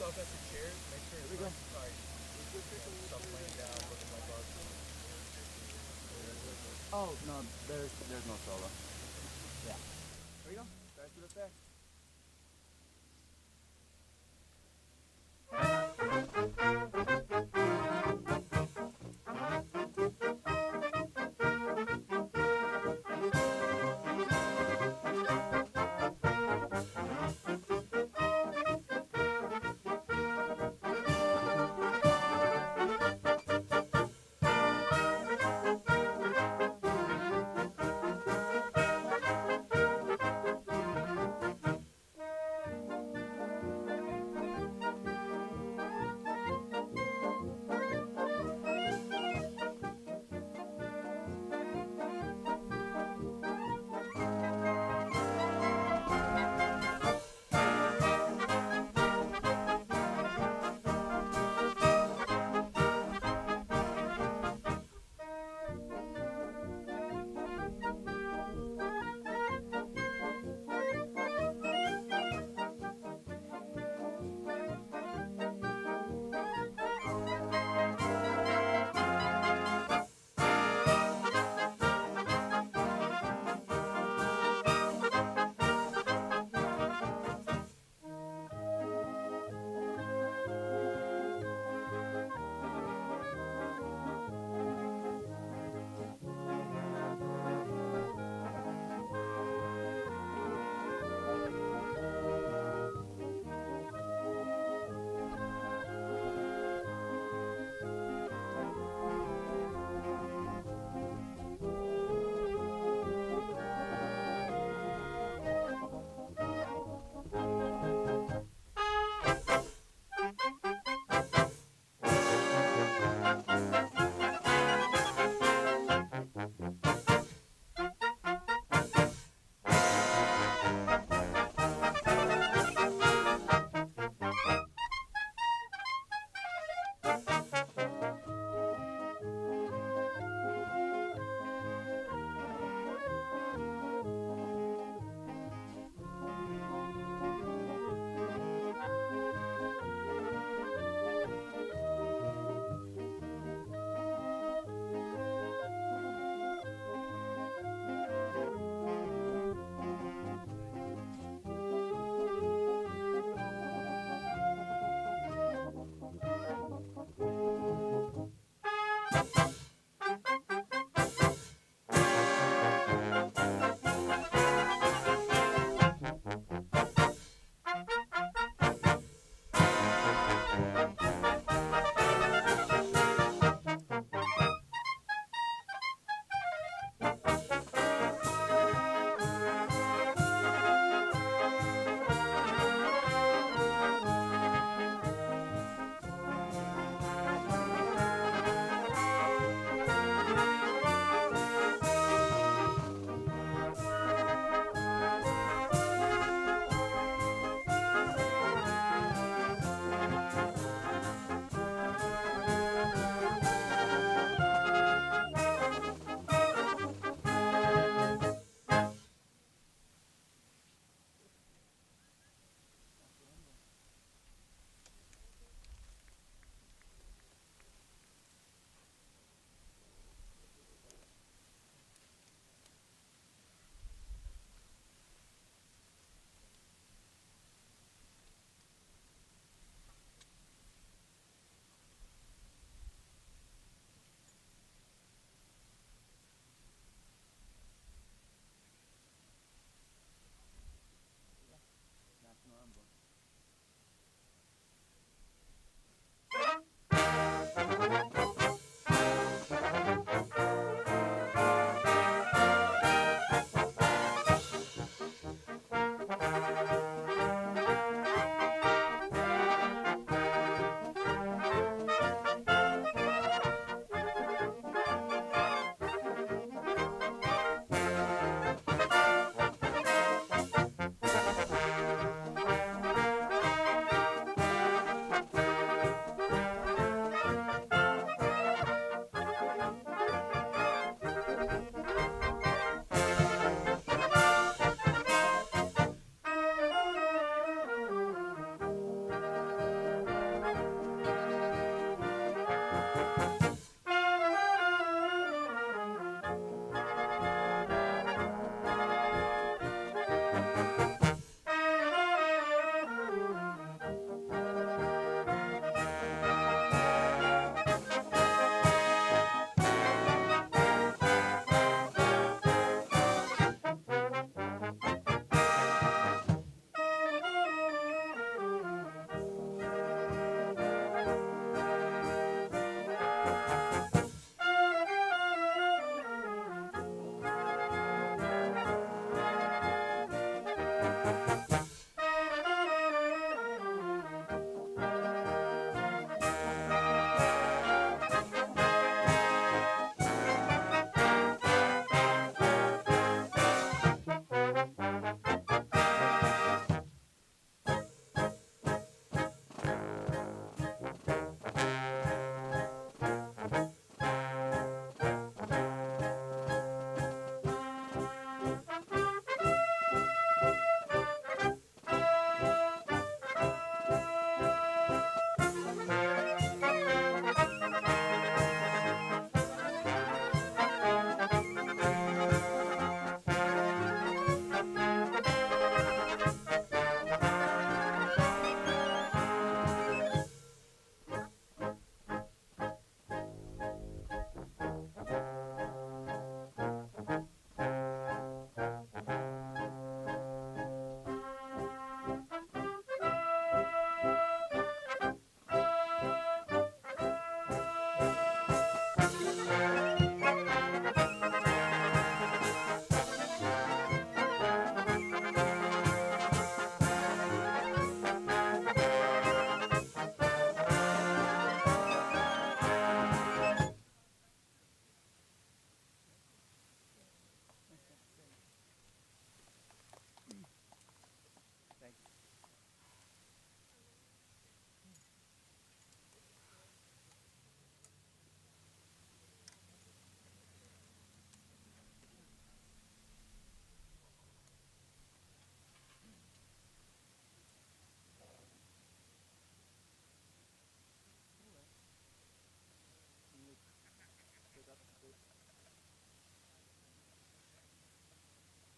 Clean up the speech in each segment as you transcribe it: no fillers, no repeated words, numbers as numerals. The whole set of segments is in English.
yourself at the chairs. Make sure it's nice and tight. Stuff laying down, looking like garbage. Oh, no, there's no solo. Yeah. There we go. Back to the back.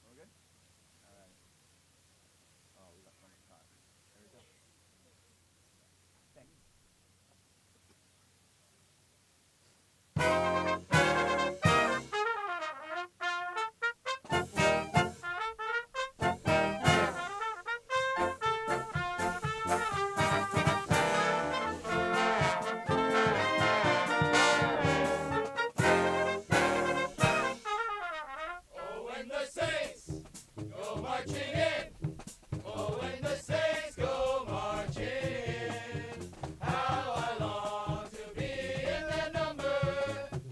Okay? All right. Oh, we got so much time. There we go. Thanks. Oh, when the saints go marching in. Oh, when the saints go marching in. How I long to be in that number.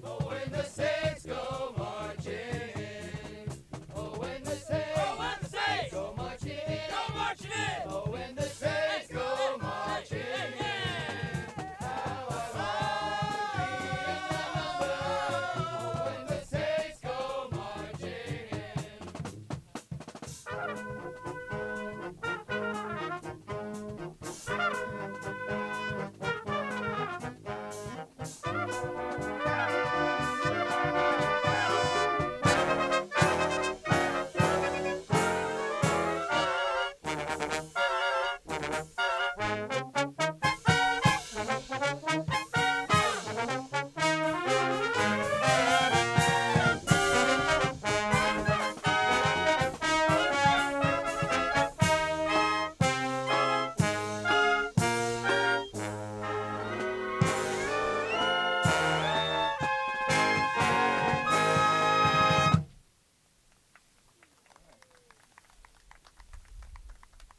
Oh, when the saints go marching in. Oh, when the saints go marching in. Go marching in. Oh, when the saints go marching in. How I long to be in that number. Oh, when the saints go marching in.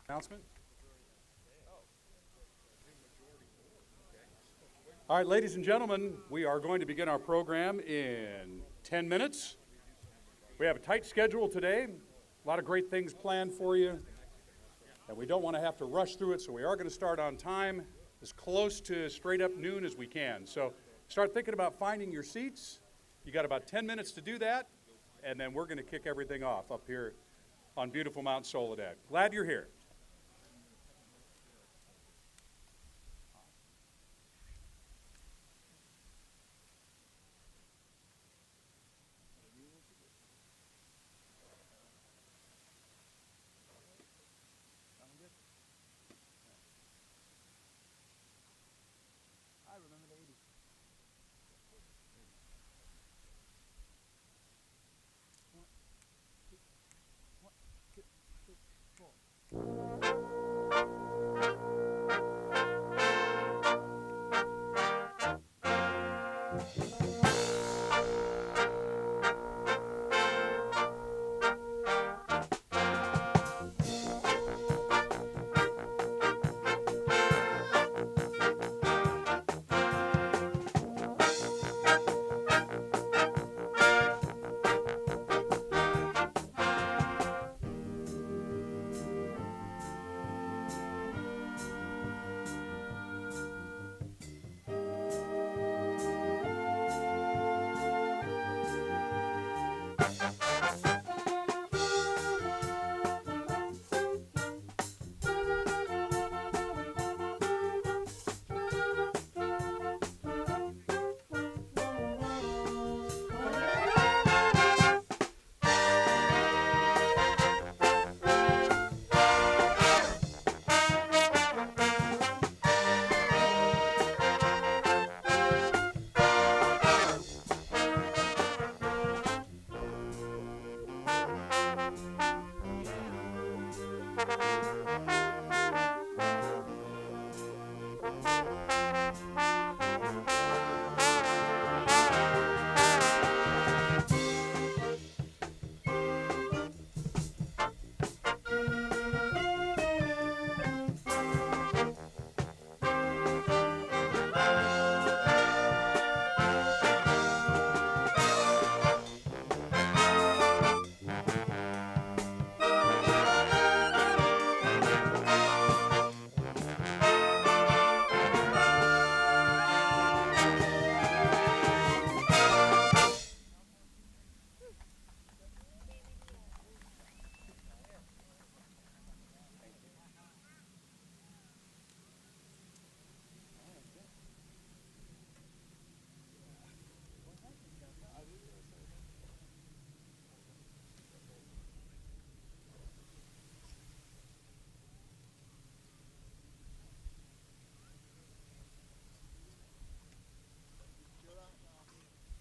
Announcement? All right, ladies and gentlemen, we are going to begin our program in 10 minutes. We have a tight schedule today, a lot of great things planned for you, and we don't want to have to rush through it, so we are going to start on time, as close to straight up noon as we can. So start thinking about finding your seats. You got about 10 minutes to do that, and then we're going to kick everything off up here on beautiful Mount Soledad. Glad you're here.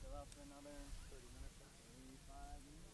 Chill out for another 30 minutes, 35 minutes.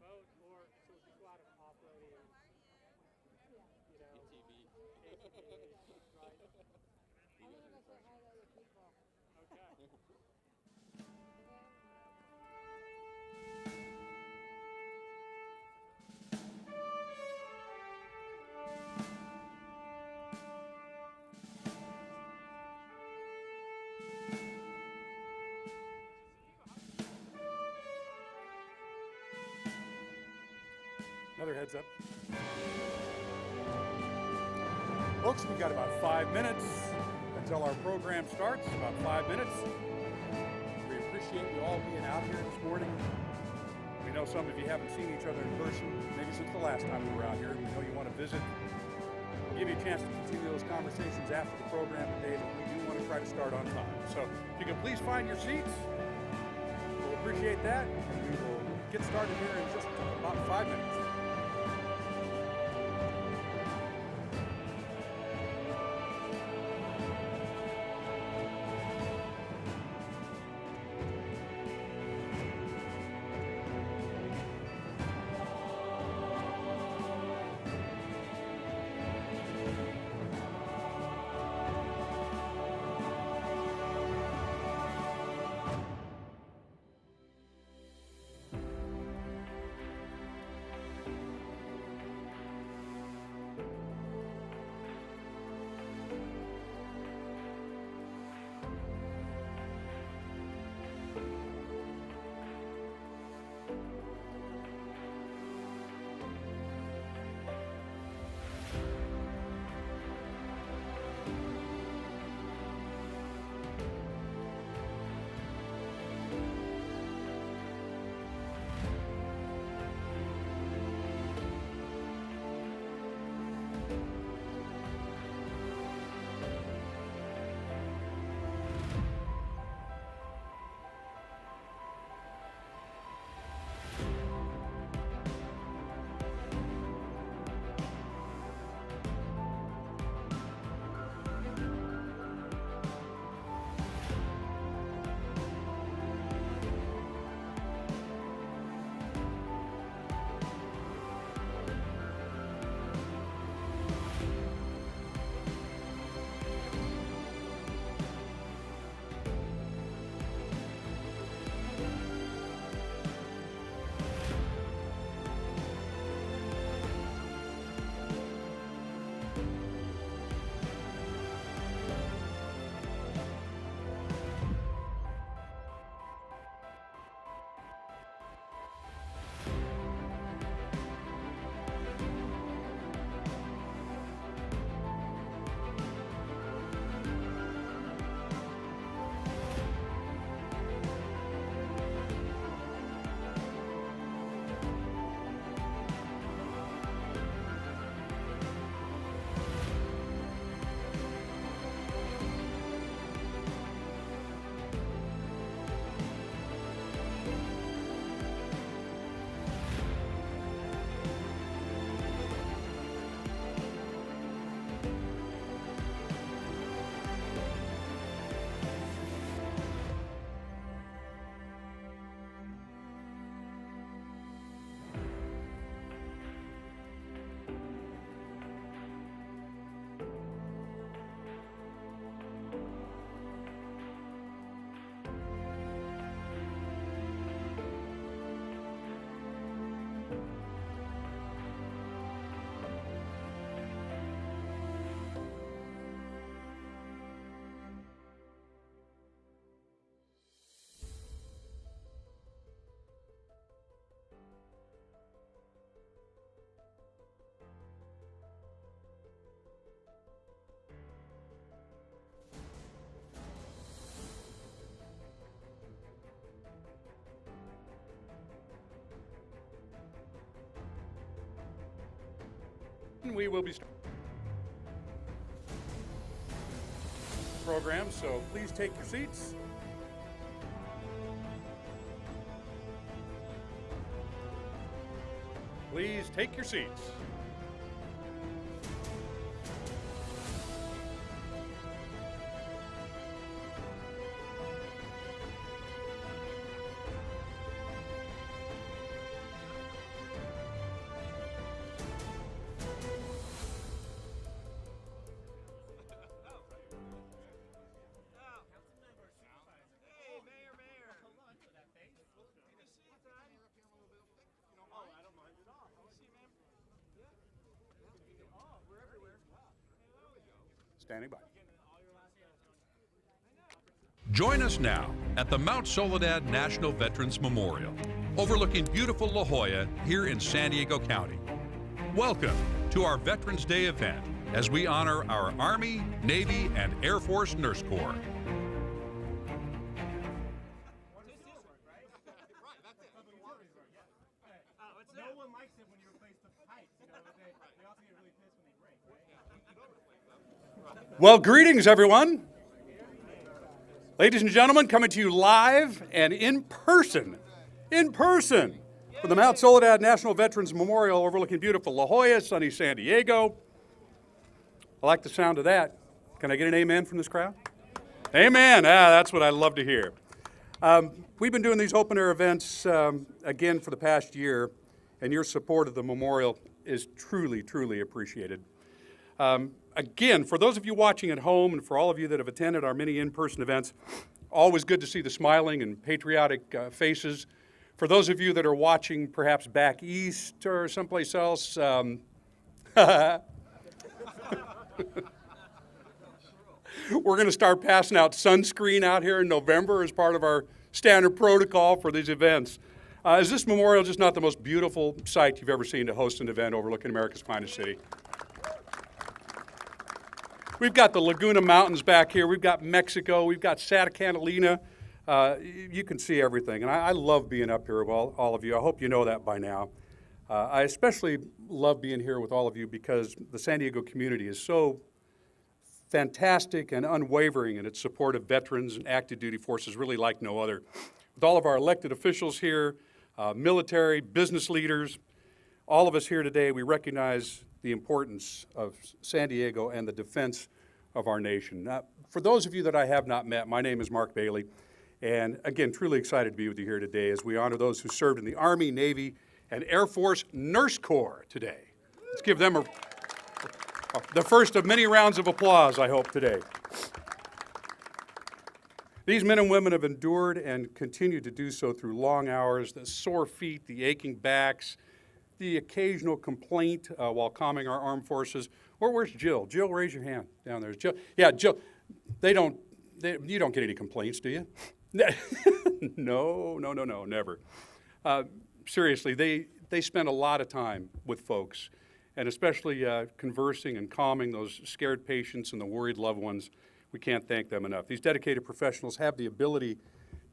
Boat or so if you go out of off-roading, you know, ATV, right? I'm gonna go say hi to other people. Okay. Another heads up. Folks, we got about 5 minutes until our program starts, about 5 minutes. We appreciate you all being out here this morning. We know some of you haven't seen each other in person, maybe since the last time we were out here. We know you want to visit. We'll give you a chance to continue those conversations after the program today, but we do want to try to start on time. So if you can please find your seats, we'll appreciate that, and we will get started here in just about 5 minutes. again, we will be starting the program, so please take your seats. Please take your seats. Standing by. Join us now at the Mount Soledad National Veterans Memorial, overlooking beautiful La Jolla here in San Diego County. Welcome to our Veterans Day event as we honor our Army, Navy, and Air Force Nurse Corps. No one likes it when you replace the pipes. You know, they also get really pissed when they break. Well, greetings, everyone. Ladies and gentlemen, coming to you live and in person from the Mount Soledad National Veterans Memorial overlooking beautiful La Jolla, sunny San Diego. I like the sound of that. Can I get an amen from this crowd? Amen. That's what I love to hear. We've been doing these open air events again for the past year, and your support of the memorial is truly, truly appreciated. Again, for those of you watching at home and for all of you that have attended our many in-person events, always good to see the smiling and patriotic faces. For those of you that are watching perhaps back east or someplace else, we're going to start passing out sunscreen out here in November as part of our standard protocol for these events. Is this memorial just not the most beautiful sight you've ever seen to host an event overlooking America's finest city? We've got the Laguna Mountains back here. We've got Mexico. We've got Santa Catalina. You can see everything. And I love being up here with all of you. I hope you know that by now. I especially love being here with all of you because the San Diego community is so fantastic and unwavering in its support of veterans and active duty forces really like no other. With all of our elected officials here, military, business leaders, all of us here today, we recognize the importance of San Diego and the defense of our nation. Now, for those of you that I have not met, my name is Mark Bailey, and again, truly excited to be with you here today as we honor those who served in the Army, Navy, and Air Force Nurse Corps today. Let's give them the first of many rounds of applause, I hope, today. These men and women have endured and continue to do so through long hours, the sore feet, the aching backs, the occasional complaint while calming our armed forces. Where's Jill? Jill, raise your hand down there. Jill. Yeah, Jill. You don't get any complaints, do you? No, never. Seriously, they spend a lot of time with folks, and especially conversing and calming those scared patients and the worried loved ones. We can't thank them enough. These dedicated professionals have the ability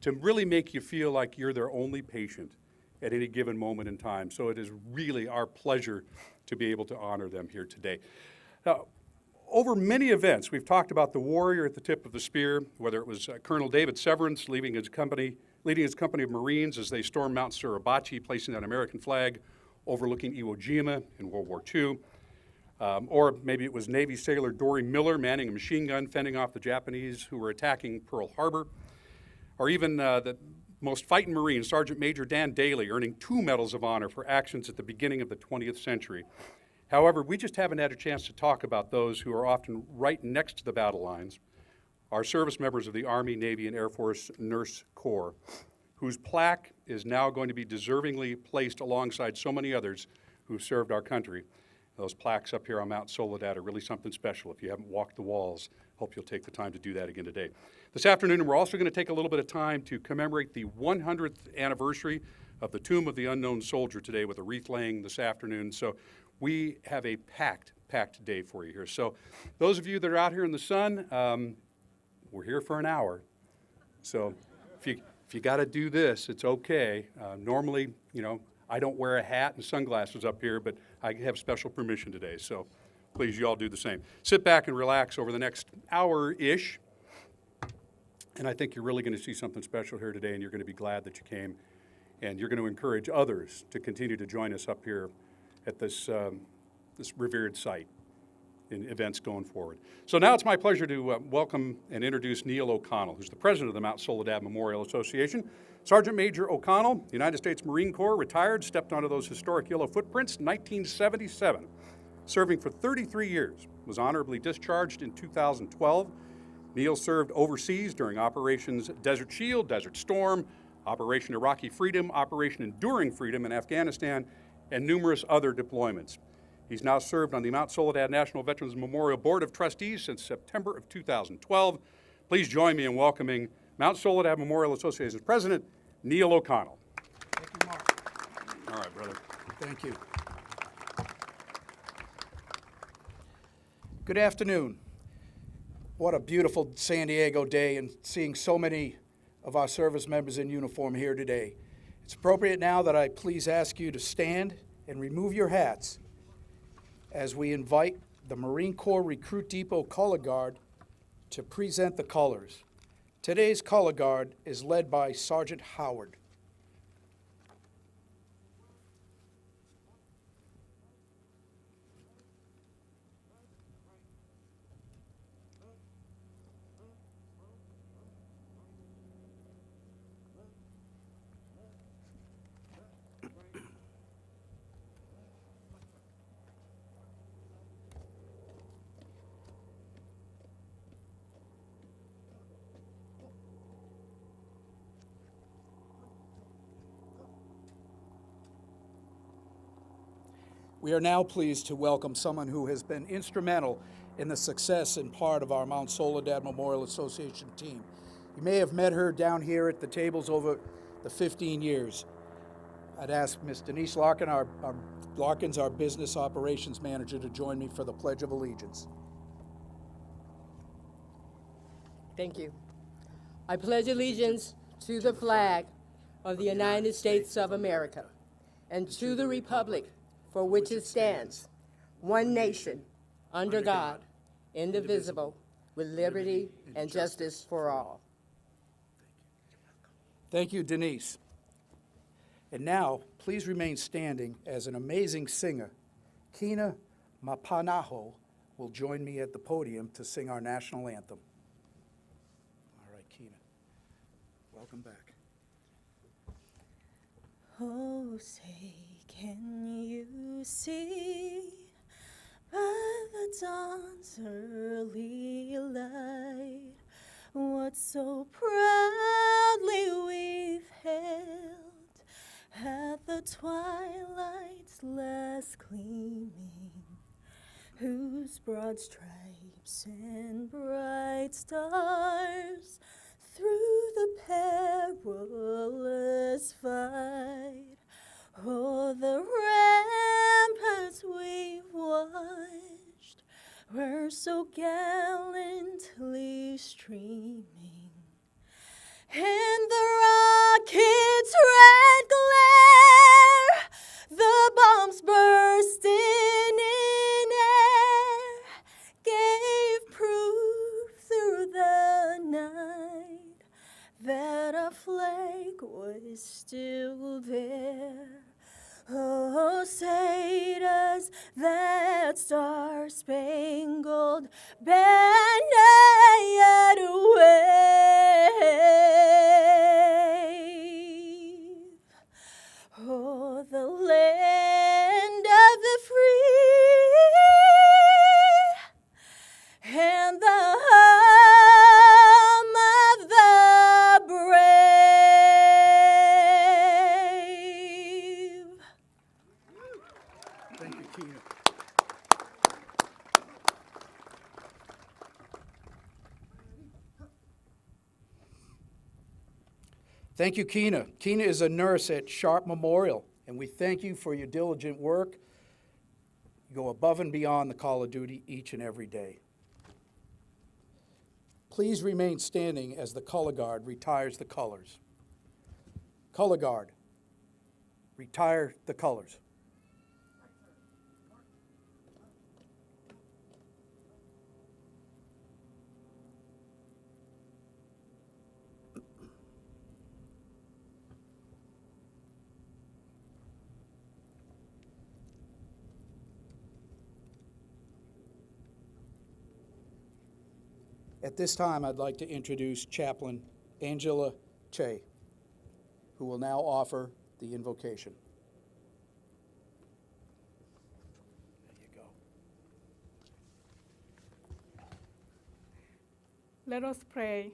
to really make you feel like you're their only patient at any given moment in time. So it is really our pleasure to be able to honor them here today. Now, over many events, we've talked about the warrior at the tip of the spear, whether it was Colonel David Severance leading his company of Marines as they stormed Mount Suribachi, placing that American flag overlooking Iwo Jima in World War II. Or maybe it was Navy sailor Dory Miller manning a machine gun, fending off the Japanese who were attacking Pearl Harbor. Or even the most fighting Marine, Sergeant Major Dan Daly, earning 2 Medals of Honor for actions at the beginning of the 20th century. However, we just haven't had a chance to talk about those who are often right next to the battle lines, our service members of the Army, Navy, and Air Force Nurse Corps, whose plaque is now going to be deservingly placed alongside so many others who've served our country. Those plaques up here on Mount Soledad are really something special. If you haven't walked the walls, hope you'll take the time to do that again today. This afternoon, we're also going to take a little bit of time to commemorate the 100th anniversary of the Tomb of the Unknown Soldier today with a wreath laying this afternoon. So we have a packed day for you here. So those of you that are out here in the sun, we're here for an hour. So if you got to do this, it's okay. Normally, I don't wear a hat and sunglasses up here, but I have special permission today, so please, you all do the same. Sit back and relax over the next hour-ish, and I think you're really going to see something special here today, and you're going to be glad that you came, and you're going to encourage others to continue to join us up here at this, this revered site in events going forward. So now it's my pleasure to welcome and introduce Neil O'Connell, who's the president of the Mount Soledad Memorial Association. Sergeant Major O'Connell, United States Marine Corps, retired, stepped onto those historic yellow footprints in 1977. Serving for 33 years, was honorably discharged in 2012. Neil served overseas during Operations Desert Shield, Desert Storm, Operation Iraqi Freedom, Operation Enduring Freedom in Afghanistan, and numerous other deployments. He's now served on the Mount Soledad National Veterans Memorial Board of Trustees since September of 2012. Please join me in welcoming Mount Soledad Memorial Association's president, Neil O'Connell. Thank you, Mark. All right, brother. Thank you. Good afternoon. What a beautiful San Diego day, and seeing so many of our service members in uniform here today. It's appropriate now that I please ask you to stand and remove your hats as we invite the Marine Corps Recruit Depot Color Guard to present the colors. Today's Color Guard is led by Sergeant Howard. We are now pleased to welcome someone who has been instrumental in the success and part of our Mount Soledad Memorial Association team. You may have met her down here at the tables over the 15 years. I'd ask Ms. Denise Larkin, our business operations manager, to join me for the Pledge of Allegiance. Thank you. I pledge allegiance to the flag of the United States of America and to the republic for which it stands, one nation, under God, indivisible, with liberty and justice for all. Thank you, Denise. And now, please remain standing as an amazing singer, Kina Mapanaho, will join me at the podium to sing our national anthem. All right, Kina, welcome back. Oh, say, can you see by the dawn's early light what so proudly we've hailed at the twilight's last gleaming, whose broad stripes and bright stars through the perilous fight o'er the ramparts we've watched were so gallantly streaming, and the rocket's red glare, the bombs bursting in air, gave proof through the night that our flag was still there. Oh, say does that star-spangled banner yet wave? Oh, the land of the free and the home of the brave. Thank you, Kina. Thank you, Kina. Kina is a nurse at Sharp Memorial, and we thank you for your diligent work. You go above and beyond the call of duty each and every day. Please remain standing as the color guard retires the colors. Color guard, retire the colors. At this time, I'd like to introduce Chaplain Angela Che, who will now offer the invocation. There you go. Let us pray.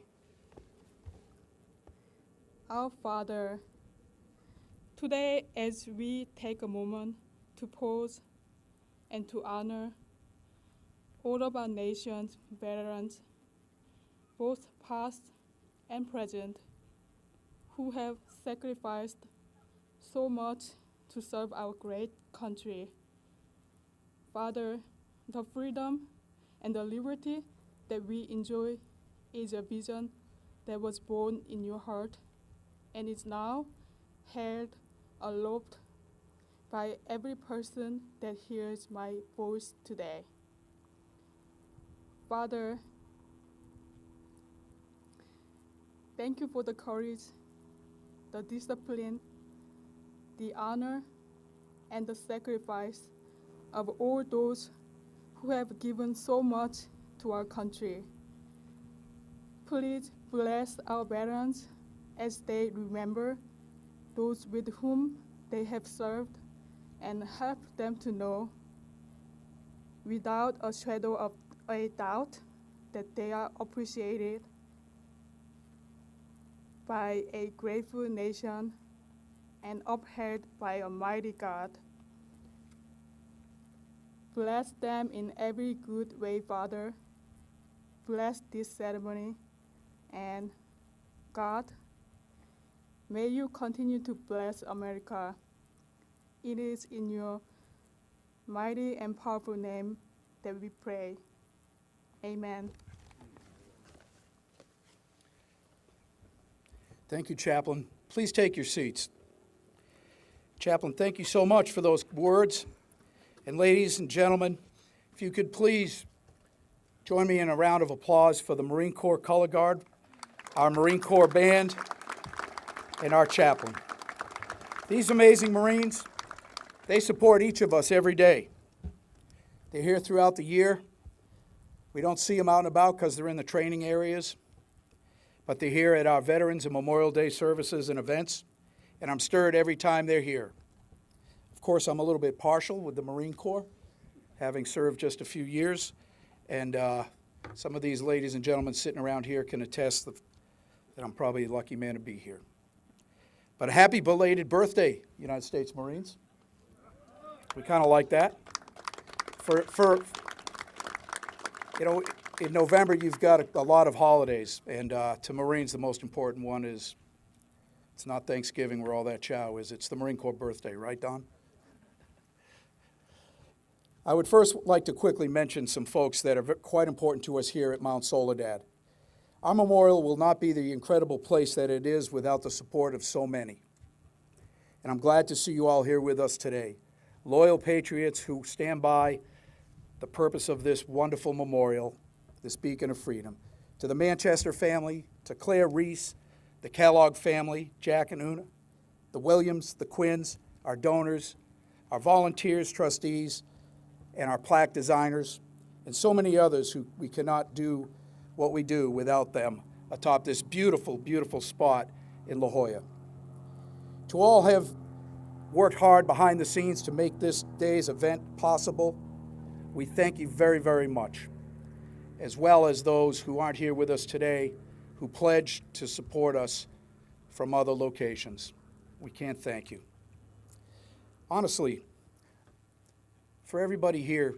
Our Father, today as we take a moment to pause and to honor all of our nation's veterans, both past and present, who have sacrificed so much to serve our great country. Father, the freedom and the liberty that we enjoy is a vision that was born in your heart and is now held aloft by every person that hears my voice today. Father, thank you for the courage, the discipline, the honor, and the sacrifice of all those who have given so much to our country. Please bless our veterans as they remember those with whom they have served and help them to know without a shadow of a doubt that they are appreciated by a grateful nation and upheld by a mighty God. Bless them in every good way, Father. Bless this ceremony, and God, may you continue to bless America. It is in your mighty and powerful name that we pray. Amen. Thank you, Chaplain. Please take your seats. Chaplain, thank you so much for those words. And ladies and gentlemen, if you could please join me in a round of applause for the Marine Corps Color Guard, our Marine Corps Band, and our chaplain. These amazing Marines, they support each of us every day. They're here throughout the year. We don't see them out and about because they're in the training areas, but they're here at our Veterans and Memorial Day services and events, and I'm stirred every time they're here. Of course, I'm a little bit partial with the Marine Corps, having served just a few years, and some of these ladies and gentlemen sitting around here can attest that I'm probably a lucky man to be here. But a happy belated birthday, United States Marines. We kind of like that. In November, you've got a lot of holidays, and to Marines, the most important one is, it's not Thanksgiving where all that chow is, it's the Marine Corps birthday, right, Don? I would first like to quickly mention some folks that are quite important to us here at Mount Soledad. Our memorial will not be the incredible place that it is without the support of so many. And I'm glad to see you all here with us today. Loyal patriots who stand by the purpose of this wonderful memorial, this beacon of freedom. To the Manchester family, to Claire Reese, the Kellogg family, Jack and Una, the Williams, the Quinns, our donors, our volunteers, trustees, and our plaque designers, and so many others who we cannot do what we do without them atop this beautiful, beautiful spot in La Jolla. To all have worked hard behind the scenes to make this day's event possible, we thank you very, very much, as well as those who aren't here with us today who pledged to support us from other locations. We can't thank you. Honestly, for everybody here,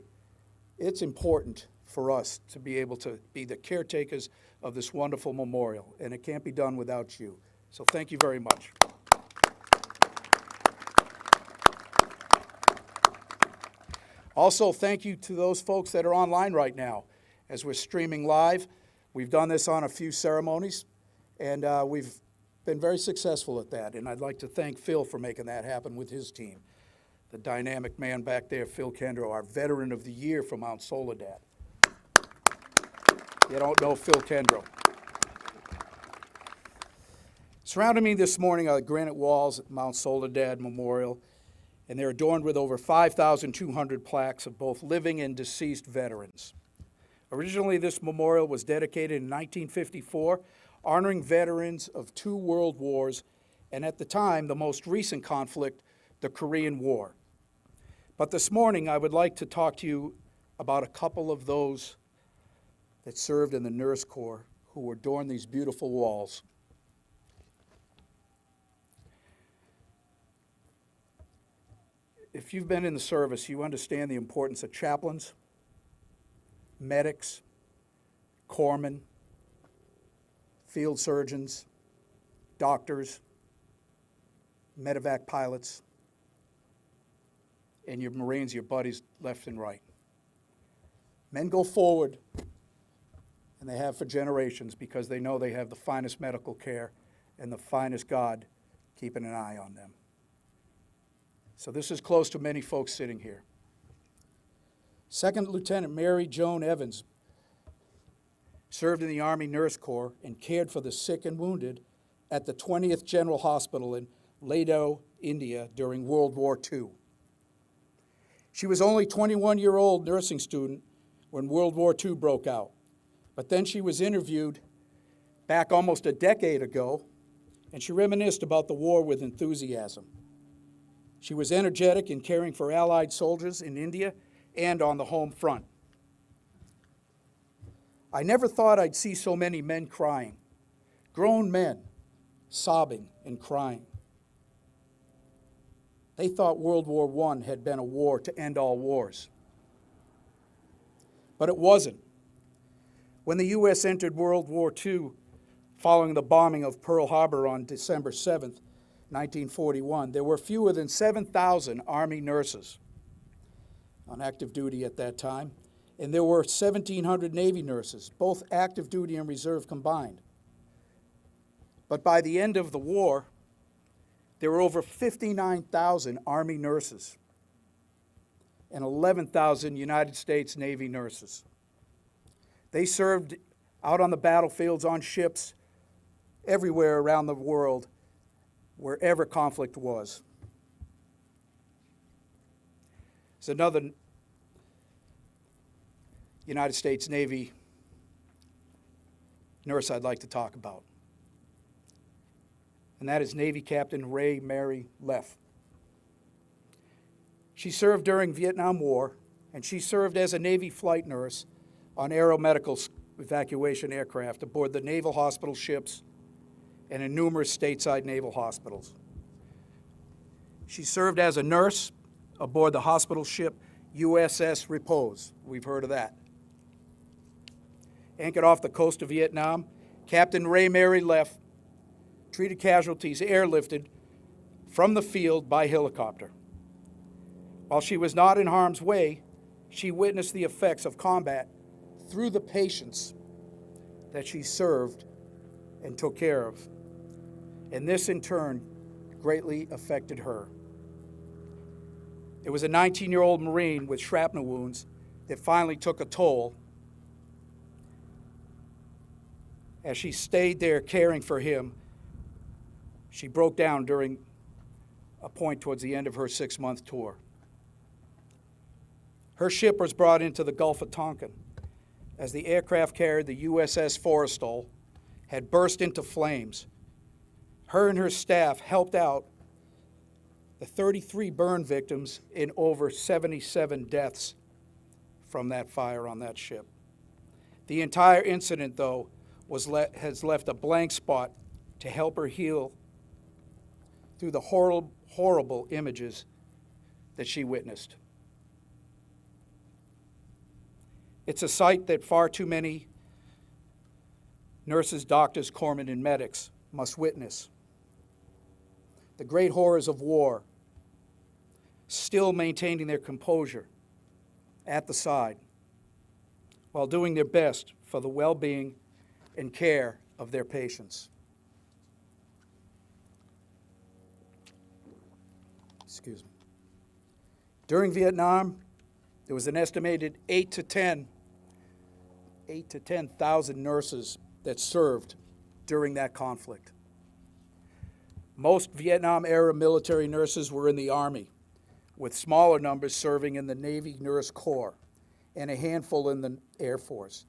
it's important for us to be able to be the caretakers of this wonderful memorial, and it can't be done without you. So thank you very much. Also, thank you to those folks that are online right now as we're streaming live. We've done this on a few ceremonies, and we've been very successful at that, and I'd like to thank Phil for making that happen with his team. The dynamic man back there, Phil Kendro, our Veteran of the Year from Mount Soledad. You don't know Phil Kendro. Surrounding me this morning are granite walls at Mount Soledad Memorial, and they're adorned with over 5,200 plaques of both living and deceased veterans. Originally, this memorial was dedicated in 1954, honoring veterans of 2 world wars, and at the time, the most recent conflict, the Korean War. But this morning, I would like to talk to you about a couple of those that served in the Nurse Corps who adorn these beautiful walls. If you've been in the service, you understand the importance of chaplains, medics, corpsmen, field surgeons, doctors, medevac pilots, and your Marines, your buddies left and right. Men go forward, and they have for generations because they know they have the finest medical care and the finest God keeping an eye on them. So this is close to many folks sitting here. Second Lieutenant Mary Joan Evans served in the Army Nurse Corps and cared for the sick and wounded at the 20th General Hospital in Laddo, India during World War II. She was only a 21-year-old nursing student when World War II broke out, but then she was interviewed back almost a decade ago, and she reminisced about the war with enthusiasm. She was energetic in caring for Allied soldiers in India and on the home front. I never thought I'd see so many men crying, grown men sobbing and crying. They thought World War I had been a war to end all wars. But it wasn't. When the U.S. entered World War II, following the bombing of Pearl Harbor on December 7th, 1941, there were fewer than 7,000 Army nurses on active duty at that time, and there were 1,700 Navy nurses, both active duty and reserve combined. But by the end of the war, there were over 59,000 Army nurses and 11,000 United States Navy nurses. They served out on the battlefields, on ships, everywhere around the world, wherever conflict was. There's another United States Navy nurse I'd like to talk about, and that is Navy Captain Ray Mary Leff. She served during Vietnam War, and she served as a Navy flight nurse on aeromedical evacuation aircraft aboard the naval hospital ships and in numerous stateside naval hospitals. She served as a nurse aboard the hospital ship USS Repose. We've heard of that. Anchored off the coast of Vietnam, Captain Ray Mary Leff treated casualties airlifted from the field by helicopter. While she was not in harm's way, she witnessed the effects of combat through the patients that she served and took care of. And this, in turn, greatly affected her. It was a 19-year-old Marine with shrapnel wounds that finally took a toll as she stayed there caring for him. She broke down during a point towards the end of her 6-month tour. Her ship was brought into the Gulf of Tonkin as the aircraft carrier, the USS Forrestal, had burst into flames. Her and her staff helped out the 33 burn victims in over 77 deaths from that fire on that ship. The entire incident, though, has left a blank spot to help her heal through the horrible images that she witnessed. It's a sight that far too many nurses, doctors, corpsmen, and medics must witness. The great horrors of war, still maintaining their composure at the side while doing their best for the well-being and care of their patients. Excuse me. During Vietnam, there was an estimated 8,000 to 10,000 nurses that served during that conflict. Most Vietnam-era military nurses were in the Army, with smaller numbers serving in the Navy Nurse Corps and a handful in the Air Force.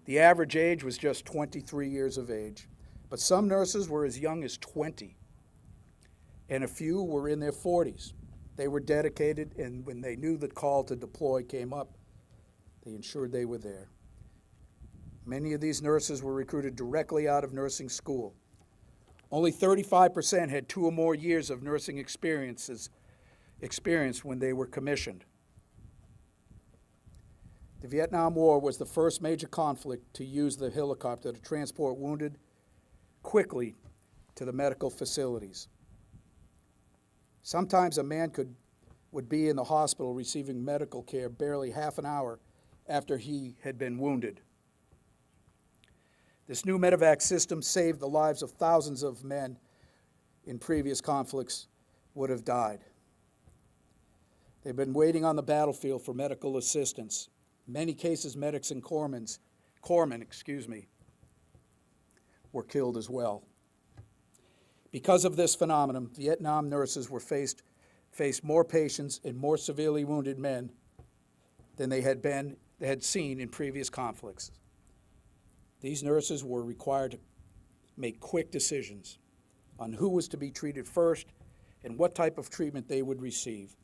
The average age was just 23 years of age, but some nurses were as young as 20, and a few were in their 40s. They were dedicated, and when they knew the call to deploy came up, they ensured they were there. Many of these nurses were recruited directly out of nursing school. Only 35% had 2 or more years of nursing experience when they were commissioned. The Vietnam War was the first major conflict to use the helicopter to transport wounded quickly to the medical facilities. Sometimes a man would be in the hospital receiving medical care barely half an hour after he had been wounded. This new medevac system saved the lives of thousands of men in previous conflicts would have died. They've been waiting on the battlefield for medical assistance. In many cases, medics and corpsmen, were killed as well. Because of this phenomenon, Vietnam nurses were faced more patients and more severely wounded men than they had seen in previous conflicts. These nurses were required to make quick decisions on who was to be treated first and what type of treatment they would receive.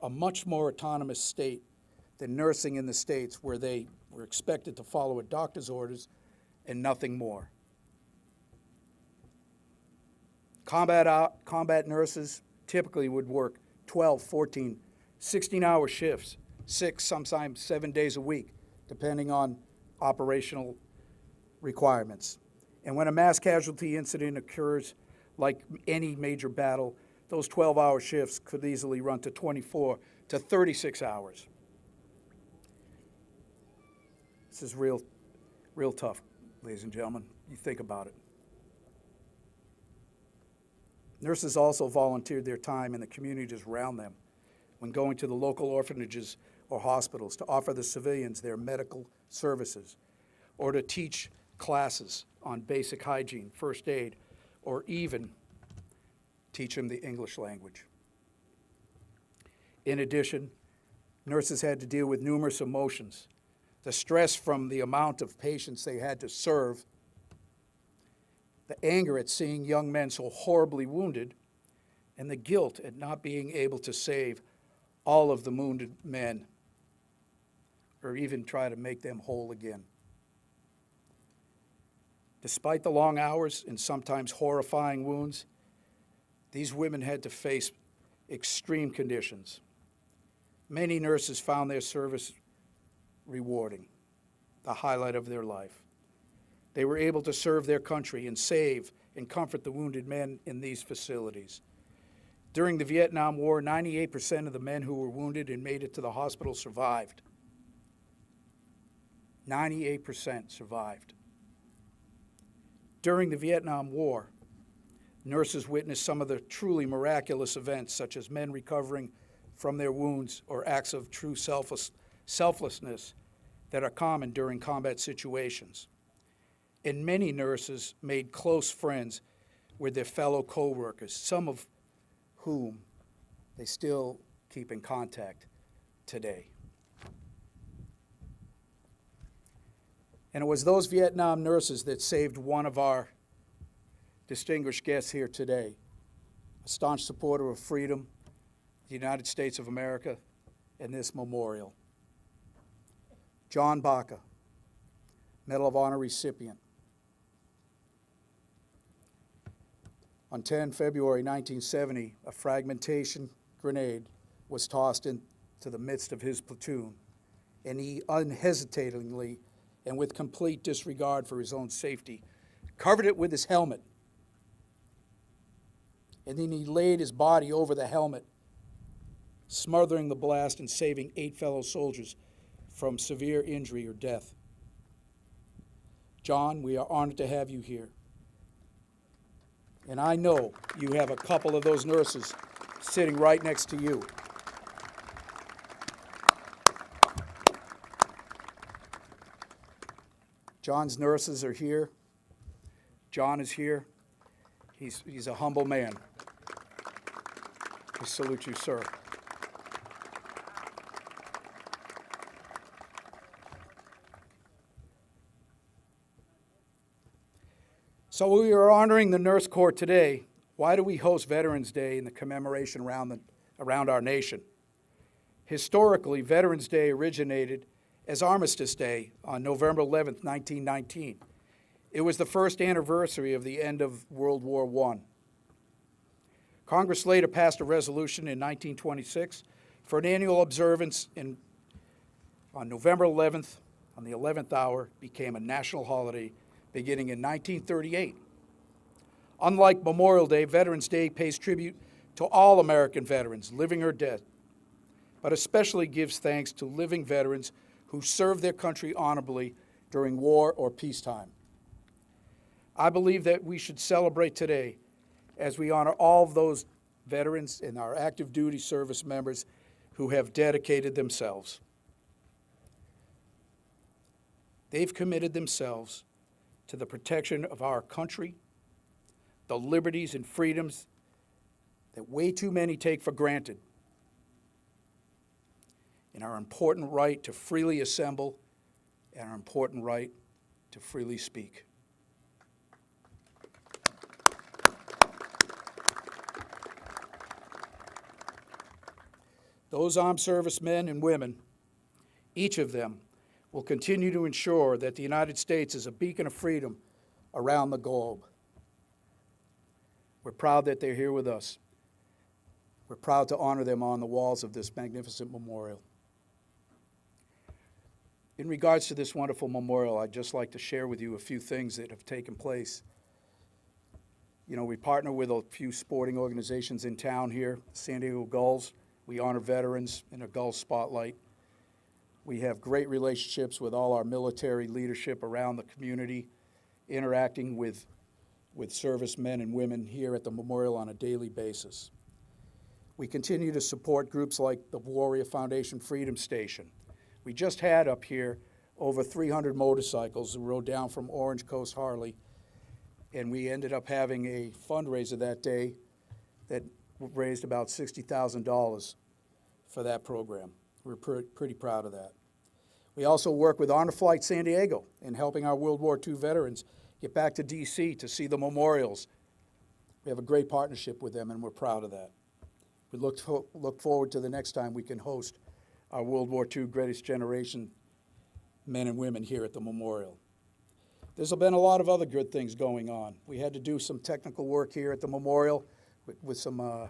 A much more autonomous state than nursing in the States, where they were expected to follow a doctor's orders and nothing more. Combat nurses typically would work 12, 14, 16-hour shifts, 6, sometimes 7 days a week, depending on operational requirements. And when a mass casualty incident occurs, like any major battle, those 12-hour shifts could easily run to 24 to 36 hours. This is real tough, ladies and gentlemen. You think about it. Nurses also volunteered their time in the communities around them when going to the local orphanages or hospitals to offer the civilians their medical services, or to teach classes on basic hygiene, first aid, or even teach them the English language. In addition, nurses had to deal with numerous emotions: the stress from the amount of patients they had to serve, the anger at seeing young men so horribly wounded, and the guilt at not being able to save all of the wounded men or even try to make them whole again. Despite the long hours and sometimes horrifying wounds, these women had to face extreme conditions. Many nurses found their service rewarding, the highlight of their life. They were able to serve their country and save and comfort the wounded men in these facilities. During the Vietnam War, 98% of the men who were wounded and made it to the hospital survived. 98% survived. During the Vietnam War, nurses witnessed some of the truly miraculous events, such as men recovering from their wounds or acts of true selflessness that are common during combat situations. And many nurses made close friends with their fellow co-workers, some of whom they still keep in contact today. And it was those Vietnam nurses that saved one of our distinguished guests here today, a staunch supporter of freedom, the United States of America, and this memorial. John Baca, Medal of Honor recipient. On 10 February 1970, a fragmentation grenade was tossed into the midst of his platoon, and he unhesitatingly and with complete disregard for his own safety covered it with his helmet. And then he laid his body over the helmet, smothering the blast and saving 8 fellow soldiers from severe injury or death. John, we are honored to have you here. And I know you have a couple of those nurses sitting right next to you. John's nurses are here. John is here. He's a humble man. I salute you, sir. So we are honoring the Nurse Corps today. Why do we host Veterans Day and the commemoration around our nation? Historically, Veterans Day originated as Armistice Day on November 11th, 1919. It was the first anniversary of the end of World War I. Congress later passed a resolution in 1926 for an annual observance on November 11th, on the 11th hour, became a national holiday beginning in 1938. Unlike Memorial Day, Veterans Day pays tribute to all American veterans, living or dead, but especially gives thanks to living veterans who served their country honorably during war or peacetime. I believe that we should celebrate today as we honor all of those veterans and our active duty service members who have dedicated themselves. They've committed themselves to the protection of our country, the liberties and freedoms that way too many take for granted, and our important right to freely assemble and our important right to freely speak. Those armed servicemen and women, each of them, will continue to ensure that the United States is a beacon of freedom around the globe. We're proud that they're here with us. We're proud to honor them on the walls of this magnificent memorial. In regards to this wonderful memorial, I'd just like to share with you a few things that have taken place. You know, we partner with a few sporting organizations in town here, San Diego Gulls. We honor veterans in a Gull Spotlight. We have great relationships with all our military leadership around the community, interacting with servicemen and women here at the memorial on a daily basis. We continue to support groups like the Warrior Foundation Freedom Station. We just had up here over 300 motorcycles that rode down from Orange Coast Harley, and we ended up having a fundraiser that day that raised about $60,000 for that program. We're pretty proud of that. We also work with Honor Flight San Diego in helping our World War II veterans get back to D.C. to see the memorials. We have a great partnership with them, and we're proud of that. We look forward to the next time we can host our World War II Greatest Generation men and women here at the memorial. There's been a lot of other good things going on. We had to do some technical work here at the memorial with some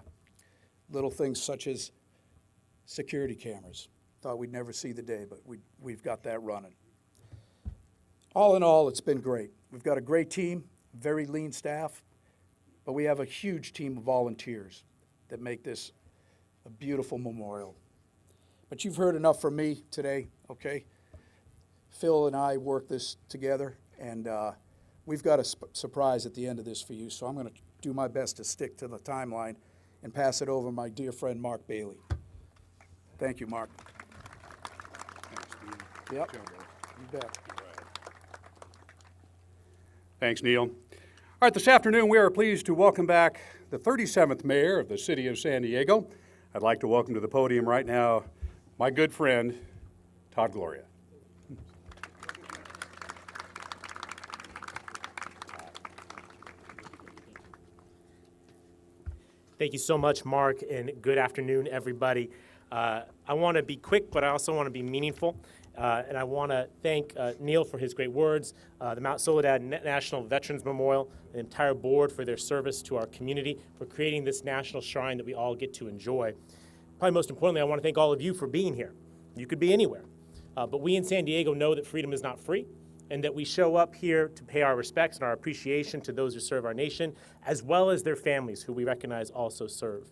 little things such as security cameras. Thought we'd never see the day, but we've got that running. All in all, it's been great. We've got a great team, very lean staff, but we have a huge team of volunteers that make this a beautiful memorial. But you've heard enough from me today, okay? Phil and I work this together, and we've got a surprise at the end of this for you, so I'm going to do my best to stick to the timeline and pass it over to my dear friend Mark Bailey. Thank you, Mark. Thanks, Neil. Yep, Good job, brother. you bet. Thanks, Neil. All right, this afternoon we are pleased to welcome back the 37th mayor of the city of San Diego. I'd like to welcome to the podium right now my good friend, Todd Gloria. Thank you so much, Mark, and good afternoon, everybody. I want to be quick, but I also want to be meaningful. And I want to thank Neil for his great words, the Mount Soledad National Veterans Memorial, the entire board for their service to our community, for creating this national shrine that we all get to enjoy. Probably most importantly, I want to thank all of you for being here. You could be anywhere. But we in San Diego know that freedom is not free, and that we show up here to pay our respects and our appreciation to those who serve our nation, as well as their families, who we recognize also serve.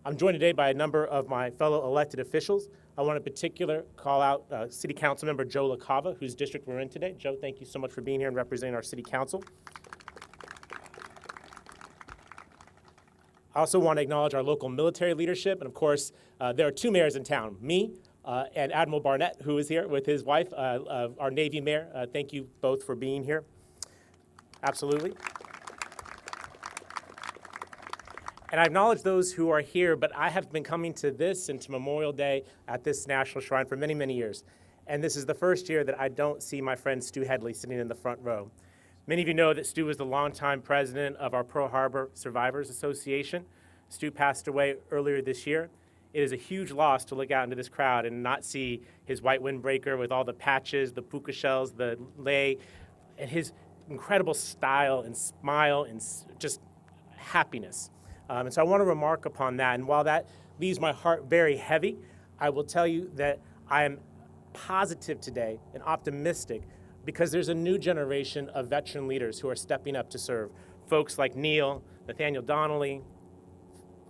I'm joined today by a number of my fellow elected officials. I want to in particular call out City Council Member Joe LaCava, whose district we're in today. Joe, thank you so much for being here and representing our City Council. I also want to acknowledge our local military leadership, and of course, there are two mayors in town, me and Admiral Barnett, who is here with his wife, our Navy mayor. Thank you both for being here. Absolutely. And I acknowledge those who are here, but I have been coming to this and to Memorial Day at this National Shrine for many, many years. And this is the first year that I don't see my friend Stu Headley sitting in the front row. Many of you know that Stu was the longtime president of our Pearl Harbor Survivors Association. Stu passed away earlier this year. It is a huge loss to look out into this crowd and not see his white windbreaker with all the patches, the puka shells, the lei, and his incredible style and smile and just happiness. And so I want to remark upon that. And while that leaves my heart very heavy, I will tell you that I am positive today and optimistic because there's a new generation of veteran leaders who are stepping up to serve. Folks like Neil, Nathaniel Donnelly,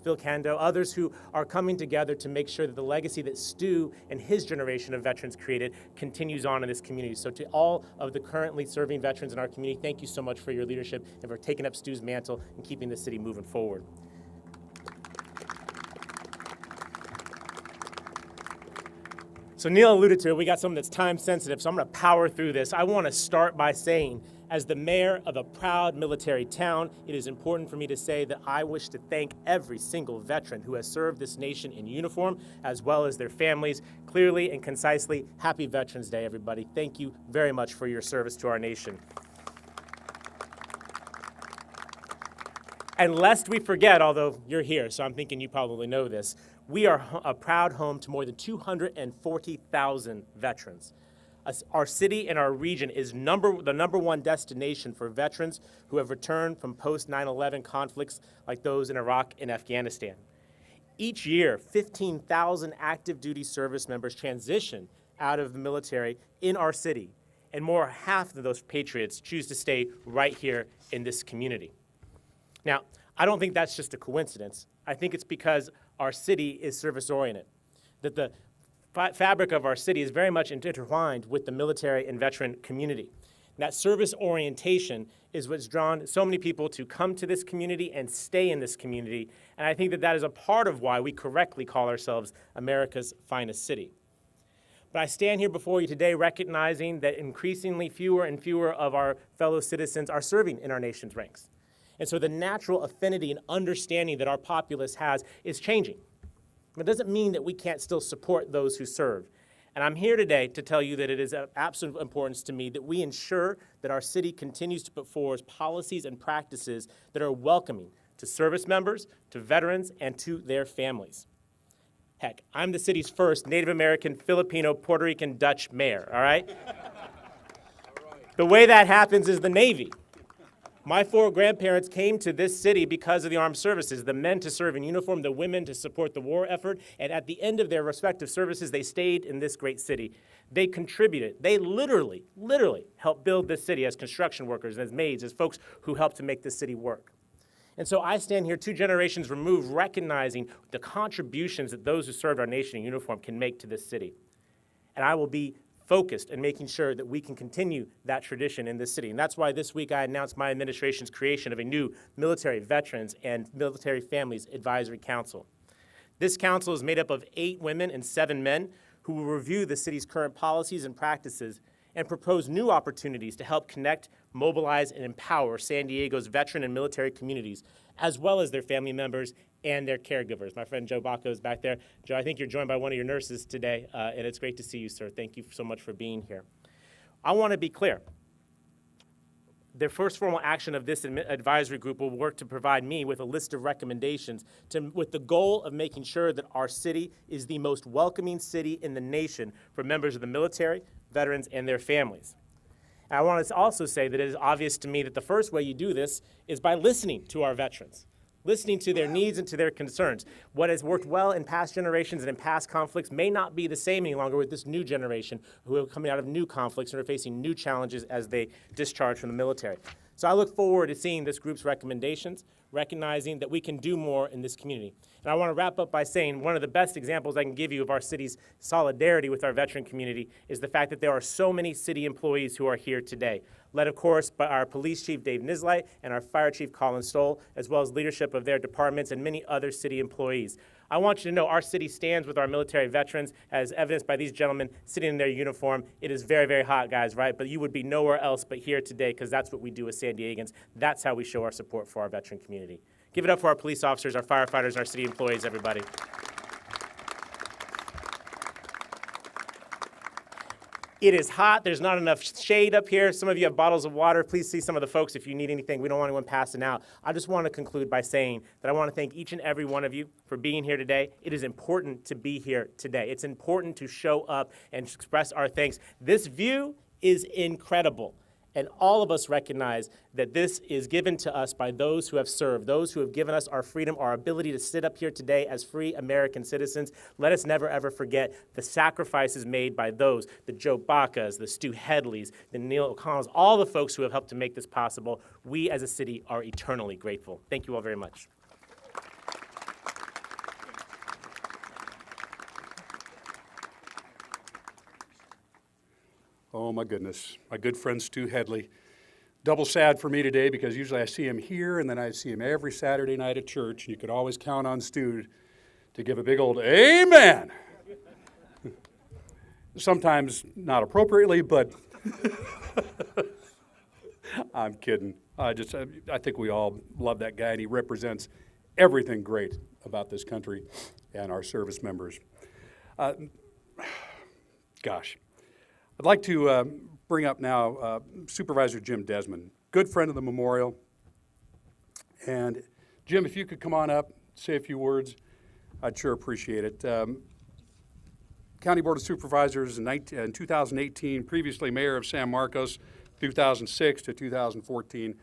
Phil Kando, others who are coming together to make sure that the legacy that Stu and his generation of veterans created continues on in this community. So to all of the currently serving veterans in our community, thank you so much for your leadership and for taking up Stu's mantle and keeping the city moving forward. So Neil alluded to it, we got something that's time sensitive, so I'm gonna power through this. I wanna start by saying, as the mayor of a proud military town, it is important for me to say that I wish to thank every single veteran who has served this nation in uniform, as well as their families. Clearly and concisely, happy Veterans Day, everybody. Thank you very much for your service to our nation. And lest we forget, although you're here, so I'm thinking you probably know this, we are a proud home to more than 240,000 veterans. Our city and our region is the number one destination for veterans who have returned from post-9/11 conflicts like those in Iraq and Afghanistan. Each year, 15,000 active duty service members transition out of the military in our city, and more than half of those patriots choose to stay right here in this community. Now, I don't think that's just a coincidence. I think it's because our city is service-oriented, that the fabric of our city is very much intertwined with the military and veteran community. And that service orientation is what's drawn so many people to come to this community and stay in this community. And I think that that is a part of why we correctly call ourselves America's finest city. But I stand here before you today recognizing that increasingly fewer and fewer of our fellow citizens are serving in our nation's ranks. And so the natural affinity and understanding that our populace has is changing. It doesn't mean that we can't still support those who serve. And I'm here today to tell you that it is of absolute importance to me that we ensure that our city continues to put forward policies and practices that are welcoming to service members, to veterans, and to their families. Heck, I'm the city's first Native American, Filipino, Puerto Rican, Dutch mayor, all right? The way that happens is the Navy. My 4 grandparents came to this city because of the armed services, the men to serve in uniform, the women to support the war effort, and at the end of their respective services, they stayed in this great city. They contributed. They literally helped build this city as construction workers, as maids, as folks who helped to make this city work. And so I stand here 2 generations removed, recognizing the contributions that those who served our nation in uniform can make to this city. And I will be focused in making sure that we can continue that tradition in this city. And that's why this week I announced my administration's creation of a new Military Veterans and Military Families Advisory Council. This council is made up of 8 women and 7 men who will review the city's current policies and practices and propose new opportunities to help connect, mobilize, and empower San Diego's veteran and military communities, as well as their family members and their caregivers. My friend Joe Bacco is back there. Joe, I think you're joined by one of your nurses today, and it's great to see you, sir. Thank you so much for being here. I want to be clear. The first formal action of this advisory group will work to provide me with a list of recommendations with the goal of making sure that our city is the most welcoming city in the nation for members of the military, veterans, and their families. And I want to also say that it is obvious to me that the first way you do this is by listening to our veterans, listening to their needs and to their concerns. What has worked well in past generations and in past conflicts may not be the same any longer with this new generation who are coming out of new conflicts and are facing new challenges as they discharge from the military. So I look forward to seeing this group's recommendations, recognizing that we can do more in this community. And I want to wrap up by saying one of the best examples I can give you of our city's solidarity with our veteran community is the fact that there are so many city employees who are here today, led, of course, by our police chief, Dave Nisley, and our fire chief, Colin Stoll, as well as leadership of their departments and many other city employees. I want you to know our city stands with our military veterans, as evidenced by these gentlemen sitting in their uniform. It is very, very hot, guys, right? But you would be nowhere else but here today, because that's what we do as San Diegans. That's how we show our support for our veteran community. Give it up for our police officers, our firefighters, and our city employees, everybody. It is hot. There's not enough shade up here. Some of you have bottles of water. Please see some of the folks if you need anything. We don't want anyone passing out. I just want to conclude by saying that I want to thank each and every one of you for being here today. It is important to be here today. It's important to show up and express our thanks. This view is incredible. And all of us recognize that this is given to us by those who have served, those who have given us our freedom, our ability to sit up here today as free American citizens. Let us never, ever forget the sacrifices made by those, the Joe Bacas, the Stu Headleys, the Neil O'Connells, all the folks who have helped to make this possible. We as a city are eternally grateful. Thank you all very much. Oh, my goodness. My good friend Stu Headley. Double sad for me today because usually I see him here and then I see him every Saturday night at church. And you could always count on Stu to give a big old amen. Sometimes not appropriately, but I'm kidding. I think we all love that guy, and he represents everything great about this country and our service members. Gosh. I'd like to bring up now Supervisor Jim Desmond, good friend of the memorial. And Jim, if you could come on up, say a few words, I'd sure appreciate it. County Board of Supervisors in 2018, previously Mayor of San Marcos, 2006 to 2014.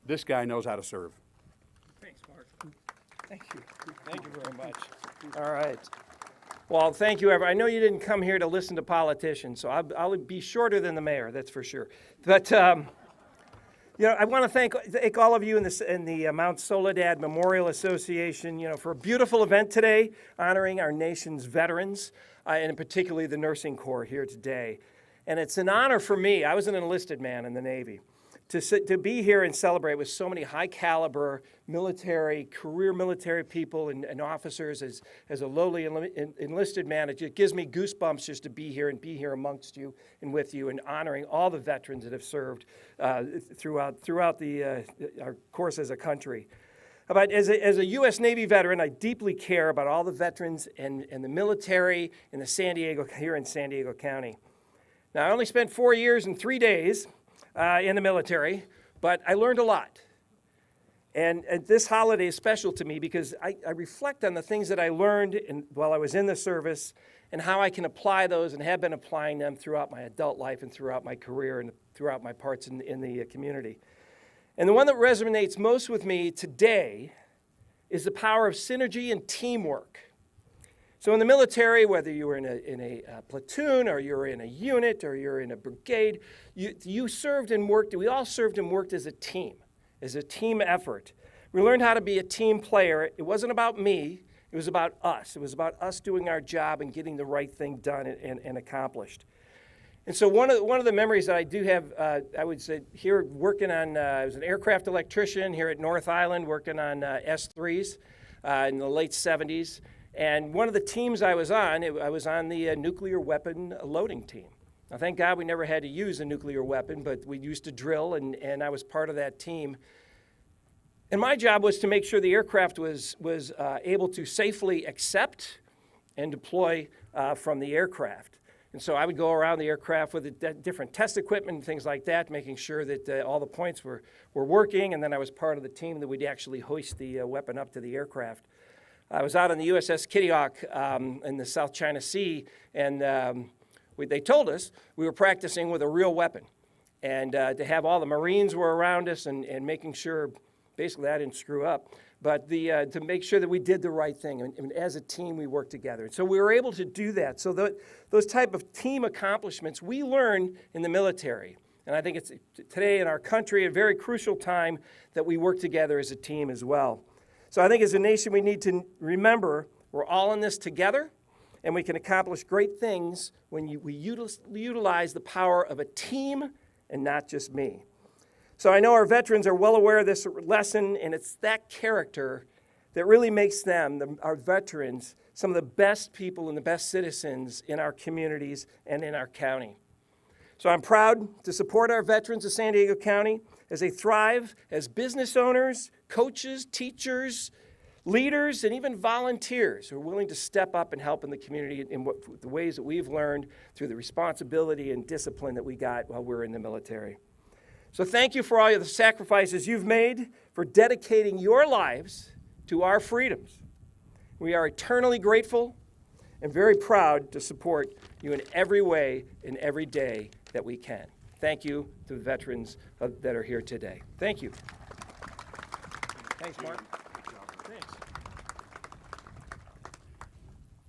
This guy knows how to serve. Thanks, Mark. Thank you. Thank you very much. All right. Well, thank you, everyone. I know you didn't come here to listen to politicians, so I'll be shorter than the mayor, that's for sure. But, I want to thank all of you in the Mount Soledad Memorial Association, for a beautiful event today, honoring our nation's veterans, and particularly the nursing corps here today. And it's an honor for me. I was an enlisted man in the Navy. To be here and celebrate with so many high-caliber career military people and officers as a lowly enlisted man, it just gives me goosebumps just to be here and be here amongst you and with you and honoring all the veterans that have served throughout our course as a country. But as a U.S. Navy veteran, I deeply care about all the veterans and the military in here in San Diego County. Now, I only spent 4 years and 3 days in the military, but I learned a lot. And this holiday is special to me because I reflect on the things that I learned while I was in the service and how I can apply those and have been applying them throughout my adult life and throughout my career and throughout my parts in the community. And the one that resonates most with me today is the power of synergy and teamwork. So in the military, whether you were in a platoon or you're in a unit or you're in a brigade, you served and worked, we all served and worked as a team effort. We learned how to be a team player. It wasn't about me, it was about us. It was about us doing our job and getting the right thing done and accomplished. And so one of the memories that I do have, I would say, here working on, I was an aircraft electrician here at North Island working on S-3s in the late 70s. And one of the teams I was on the nuclear weapon loading team. Now, thank God we never had to use a nuclear weapon, but we used to drill, and I was part of that team. And my job was to make sure the aircraft was able to safely accept and deploy from the aircraft. And so I would go around the aircraft with different test equipment and things like that, making sure that all the points were working, and then I was part of the team that would actually hoist the weapon up to the aircraft. I was out on the USS Kitty Hawk in the South China Sea, and they told us we were practicing with a real weapon. And to have all the Marines were around us and making sure, basically I didn't screw up, but to make sure that we did the right thing. And as a team, we worked together. So we were able to do that. So those type of team accomplishments we learn in the military. And I think it's today in our country a very crucial time that we work together as a team as well. So I think as a nation, we need to remember we're all in this together, and we can accomplish great things when we utilize the power of a team and not just me. So I know our veterans are well aware of this lesson, and it's that character that really makes them, our veterans, some of the best people and the best citizens in our communities and in our county. So I'm proud to support our veterans of San Diego County as they thrive as business owners, coaches, teachers, leaders, and even volunteers who are willing to step up and help in the community in the ways that we've learned through the responsibility and discipline that we got while we were in the military. So thank you for all of the sacrifices you've made, for dedicating your lives to our freedoms. We are eternally grateful and very proud to support you in every way, in every day that we can. Thank you to the veterans that are here today. Thank you. Thanks, Mark. Thanks.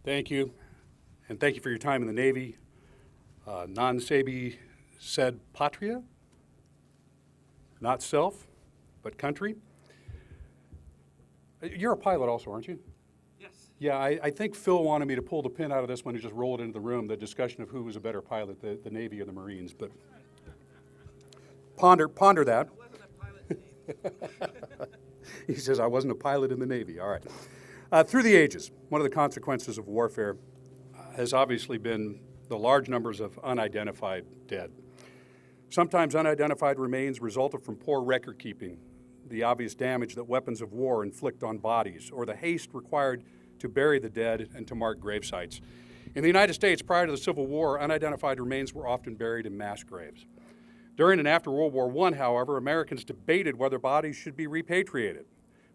Thank you, and thank you for your time in the Navy. Non sebi sed patria, not self, but country. You're a pilot also, aren't you? Yes. Yeah, I think Phil wanted me to pull the pin out of this one and just roll it into the room, the discussion of who was a better pilot, the Navy or the Marines. But ponder that. I wasn't a pilot in the Navy. He says, I wasn't a pilot in the Navy. All right. Through the ages, one of the consequences of warfare has obviously been the large numbers of unidentified dead. Sometimes unidentified remains resulted from poor record keeping, the obvious damage that weapons of war inflict on bodies, or the haste required to bury the dead and to mark grave sites. In the United States, prior to the Civil War, unidentified remains were often buried in mass graves. During and after World War I, however, Americans debated whether bodies should be repatriated.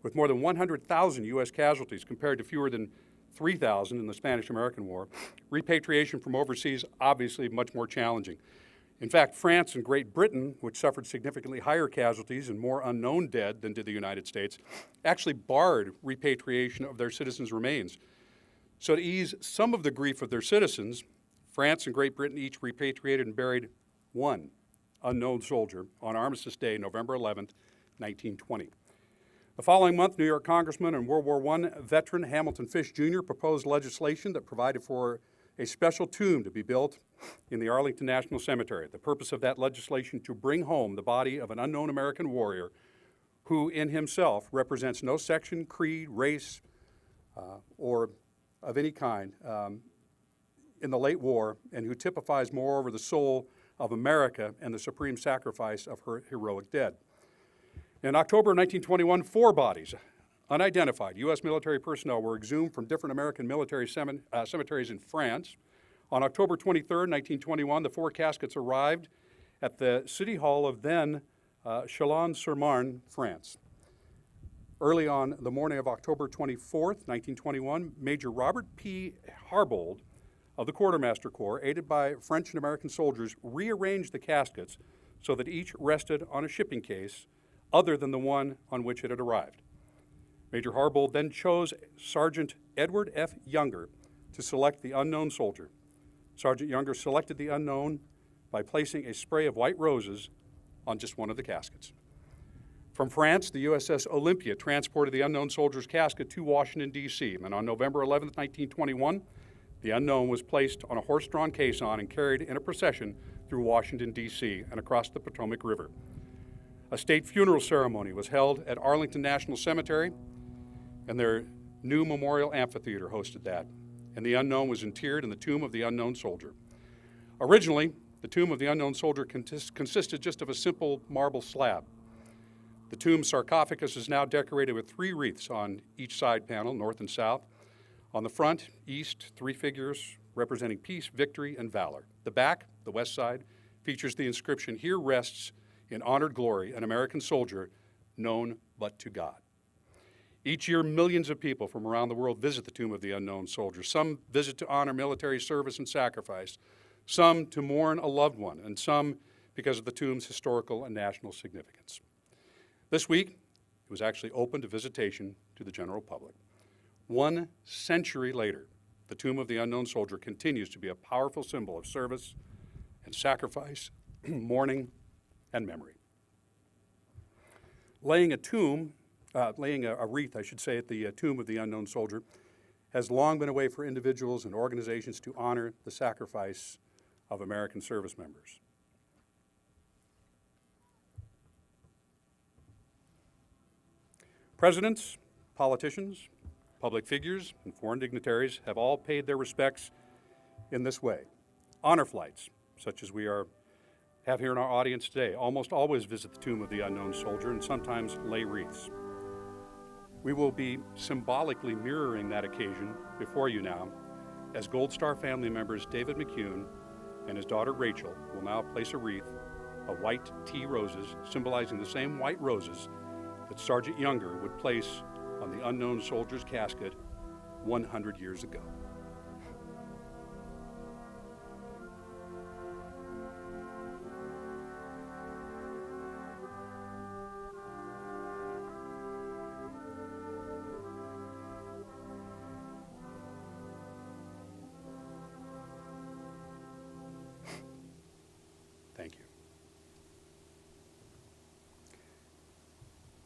With more than 100,000 U.S. casualties compared to fewer than 3,000 in the Spanish-American War, repatriation from overseas obviously much more challenging. In fact, France and Great Britain, which suffered significantly higher casualties and more unknown dead than did the United States, actually barred repatriation of their citizens' remains. So to ease some of the grief of their citizens, France and Great Britain each repatriated and buried one unknown soldier on Armistice Day, November 11th, 1920. The following month, New York Congressman and World War I veteran Hamilton Fish Jr. proposed legislation that provided for a special tomb to be built in the Arlington National Cemetery. The purpose of that legislation to bring home the body of an unknown American warrior who in himself represents no section, creed, race, or of any kind in the late war, and who typifies moreover the soul of America and the supreme sacrifice of her heroic dead. In October 1921, 4 bodies, unidentified U.S. military personnel, were exhumed from different American military cemeteries in France. On October 23, 1921, the 4 caskets arrived at the City Hall of then Chalon-sur-Marne, France. Early on the morning of October 24, 1921, Major Robert P. Harbold of the Quartermaster Corps, aided by French and American soldiers, rearranged the caskets so that each rested on a shipping case other than the one on which it had arrived. Major Harbold then chose Sergeant Edward F. Younger to select the unknown soldier. Sergeant Younger selected the unknown by placing a spray of white roses on just one of the caskets. From France, the USS Olympia transported the unknown soldier's casket to Washington, D.C., and on November 11, 1921, the unknown was placed on a horse-drawn caisson and carried in a procession through Washington, D.C. and across the Potomac River. A state funeral ceremony was held at Arlington National Cemetery, and their new memorial amphitheater hosted that. And the unknown was interred in the tomb of the unknown soldier. Originally, the tomb of the unknown soldier consisted just of a simple marble slab. The tomb sarcophagus is now decorated with 3 wreaths on each side panel, north and south. On the front, east, 3 figures representing peace, victory, and valor. The back, the west side, features the inscription, "Here rests in honored glory an American soldier known but to God." Each year, millions of people from around the world visit the tomb of the unknown soldier. Some visit to honor military service and sacrifice, some to mourn a loved one, and some because of the tomb's historical and national significance. This week, it was actually open to visitation to the general public. 1 century later, the tomb of the unknown soldier continues to be a powerful symbol of service and sacrifice, mourning, and memory. Laying a wreath, I should say, at the tomb of the unknown soldier has long been a way for individuals and organizations to honor the sacrifice of American service members. Presidents, politicians, public figures, and foreign dignitaries have all paid their respects in this way. Honor flights, such as we have here in our audience today, almost always visit the tomb of the unknown soldier and sometimes lay wreaths. We will be symbolically mirroring that occasion before you now, as Gold Star family members David McCune and his daughter Rachel will now place a wreath of white tea roses, symbolizing the same white roses that Sergeant Younger would place on the unknown soldier's casket 100 years ago. Thank you.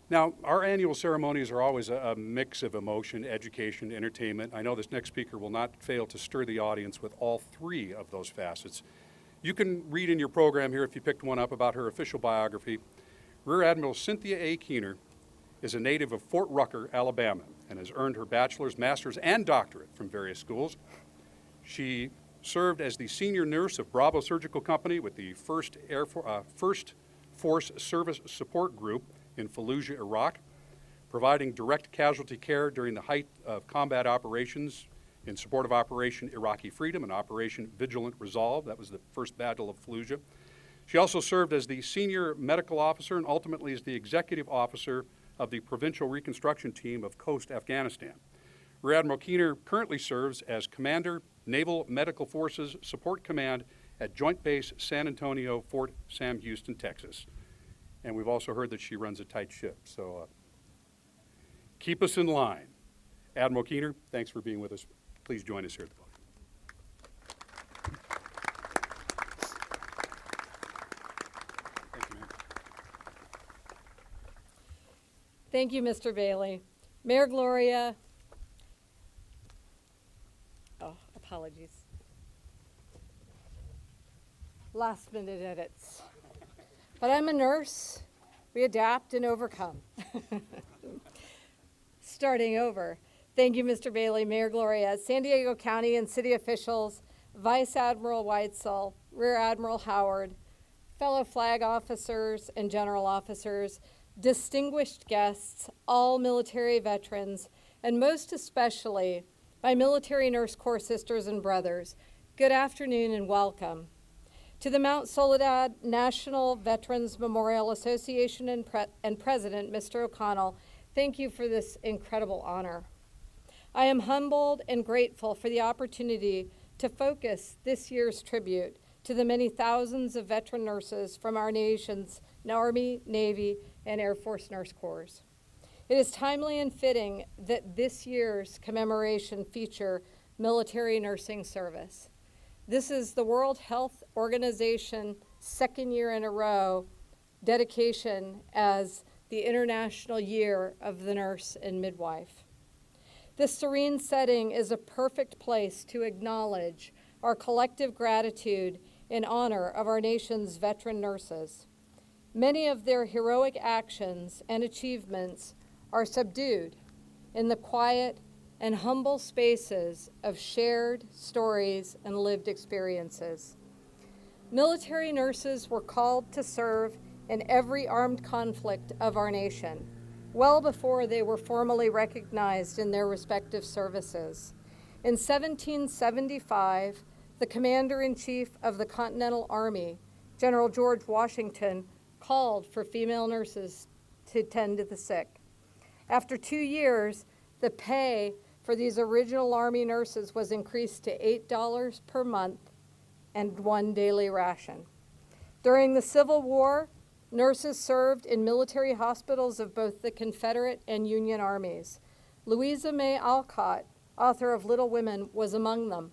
Now, our annual ceremonies are always a mix of emotion, education, entertainment. I know this next speaker will not fail to stir the audience with all three of those facets. You can read in your program here, if you picked one up, about her official biography. Rear Admiral Cynthia A. Keener is a native of Fort Rucker, Alabama, and has earned her bachelor's, master's, and doctorate from various schools. She served as the senior nurse of Bravo Surgical Company with the First Force Service Support Group in Fallujah, Iraq, providing direct casualty care during the height of combat operations in support of Operation Iraqi Freedom and Operation Vigilant Resolve. That was the first battle of Fallujah. She also served as the senior medical officer and ultimately as the executive officer of the Provincial Reconstruction Team of Coast Afghanistan. Rear Admiral Keener currently serves as Commander, Naval Medical Forces Support Command at Joint Base San Antonio, Fort Sam Houston, Texas. And we've also heard that she runs a tight ship, so keep us in line. Admiral Keener, thanks for being with us. Please join us here at the podium. Thank you, ma'am. Thank you, Mr. Bailey. Mayor Gloria, apologies. Last minute edits. But I'm a nurse. We adapt and overcome. Starting over. Thank you, Mr. Bailey, Mayor Gloria, San Diego County and city officials, Vice Admiral Weitzel, Rear Admiral Howard, fellow flag officers and general officers, distinguished guests, all military veterans, and most especially my military nurse corps sisters and brothers. Good afternoon and welcome. To the Mount Soledad National Veterans Memorial Association and President, Mr. O'Connell, thank you for this incredible honor. I am humbled and grateful for the opportunity to focus this year's tribute to the many thousands of veteran nurses from our nation's Army, Navy, and Air Force Nurse Corps. It is timely and fitting that this year's commemoration feature military nursing service. This is the World Health Organization second year in a row dedication as the International Year of the Nurse and Midwife. This serene setting is a perfect place to acknowledge our collective gratitude in honor of our nation's veteran nurses. Many of their heroic actions and achievements are subdued in the quiet and humble spaces of shared stories and lived experiences. Military nurses were called to serve in every armed conflict of our nation, well before they were formally recognized in their respective services. In 1775, the Commander-in-Chief of the Continental Army, General George Washington, called for female nurses to tend to the sick. After 2 years, the pay for these original Army nurses was increased to $8 per month and 1 daily ration. During the Civil War, nurses served in military hospitals of both the Confederate and Union armies. Louisa May Alcott, author of Little Women, was among them.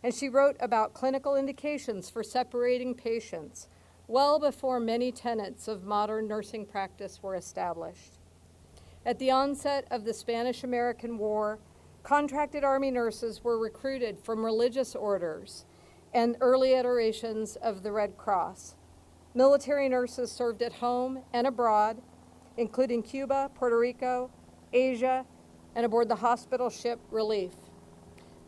And she wrote about clinical indications for separating patients well before many tenets of modern nursing practice were established. At the onset of the Spanish-American War, contracted Army nurses were recruited from religious orders and early iterations of the Red Cross. Military nurses served at home and abroad, including Cuba, Puerto Rico, Asia, and aboard the hospital ship Relief.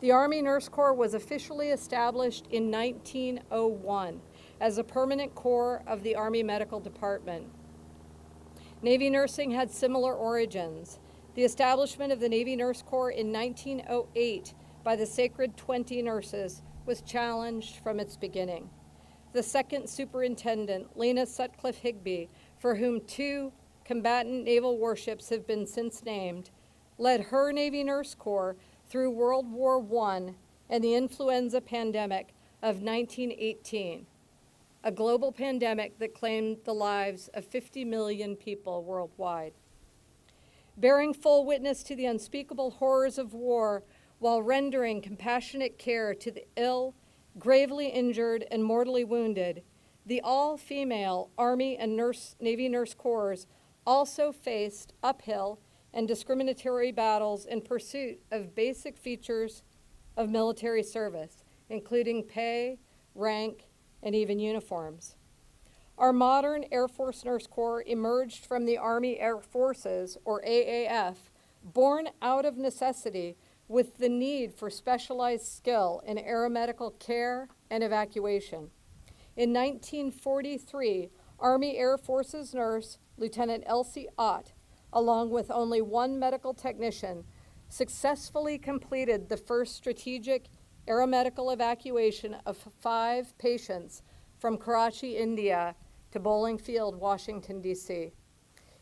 The Army Nurse Corps was officially established in 1901 as a permanent corps of the Army Medical Department. Navy nursing had similar origins. The establishment of the Navy Nurse Corps in 1908 by the Sacred 20 nurses was challenged from its beginning. The second superintendent, Lena Sutcliffe Higbee, for whom 2 combatant naval warships have been since named, led her Navy Nurse Corps through World War I and the influenza pandemic of 1918, a global pandemic that claimed the lives of 50 million people worldwide. Bearing full witness to the unspeakable horrors of war while rendering compassionate care to the ill, gravely injured, and mortally wounded, the all-female Army and Navy Nurse Corps also faced uphill and discriminatory battles in pursuit of basic features of military service, including pay, rank, and even uniforms. Our modern Air Force Nurse Corps emerged from the Army Air Forces, or AAF, born out of necessity with the need for specialized skill in aeromedical care and evacuation. In 1943, Army Air Forces nurse Lieutenant Elsie Ott, along with only 1 medical technician, successfully completed the first strategic aeromedical evacuation of 5 patients from Karachi, India, to Bowling Field, Washington, D.C.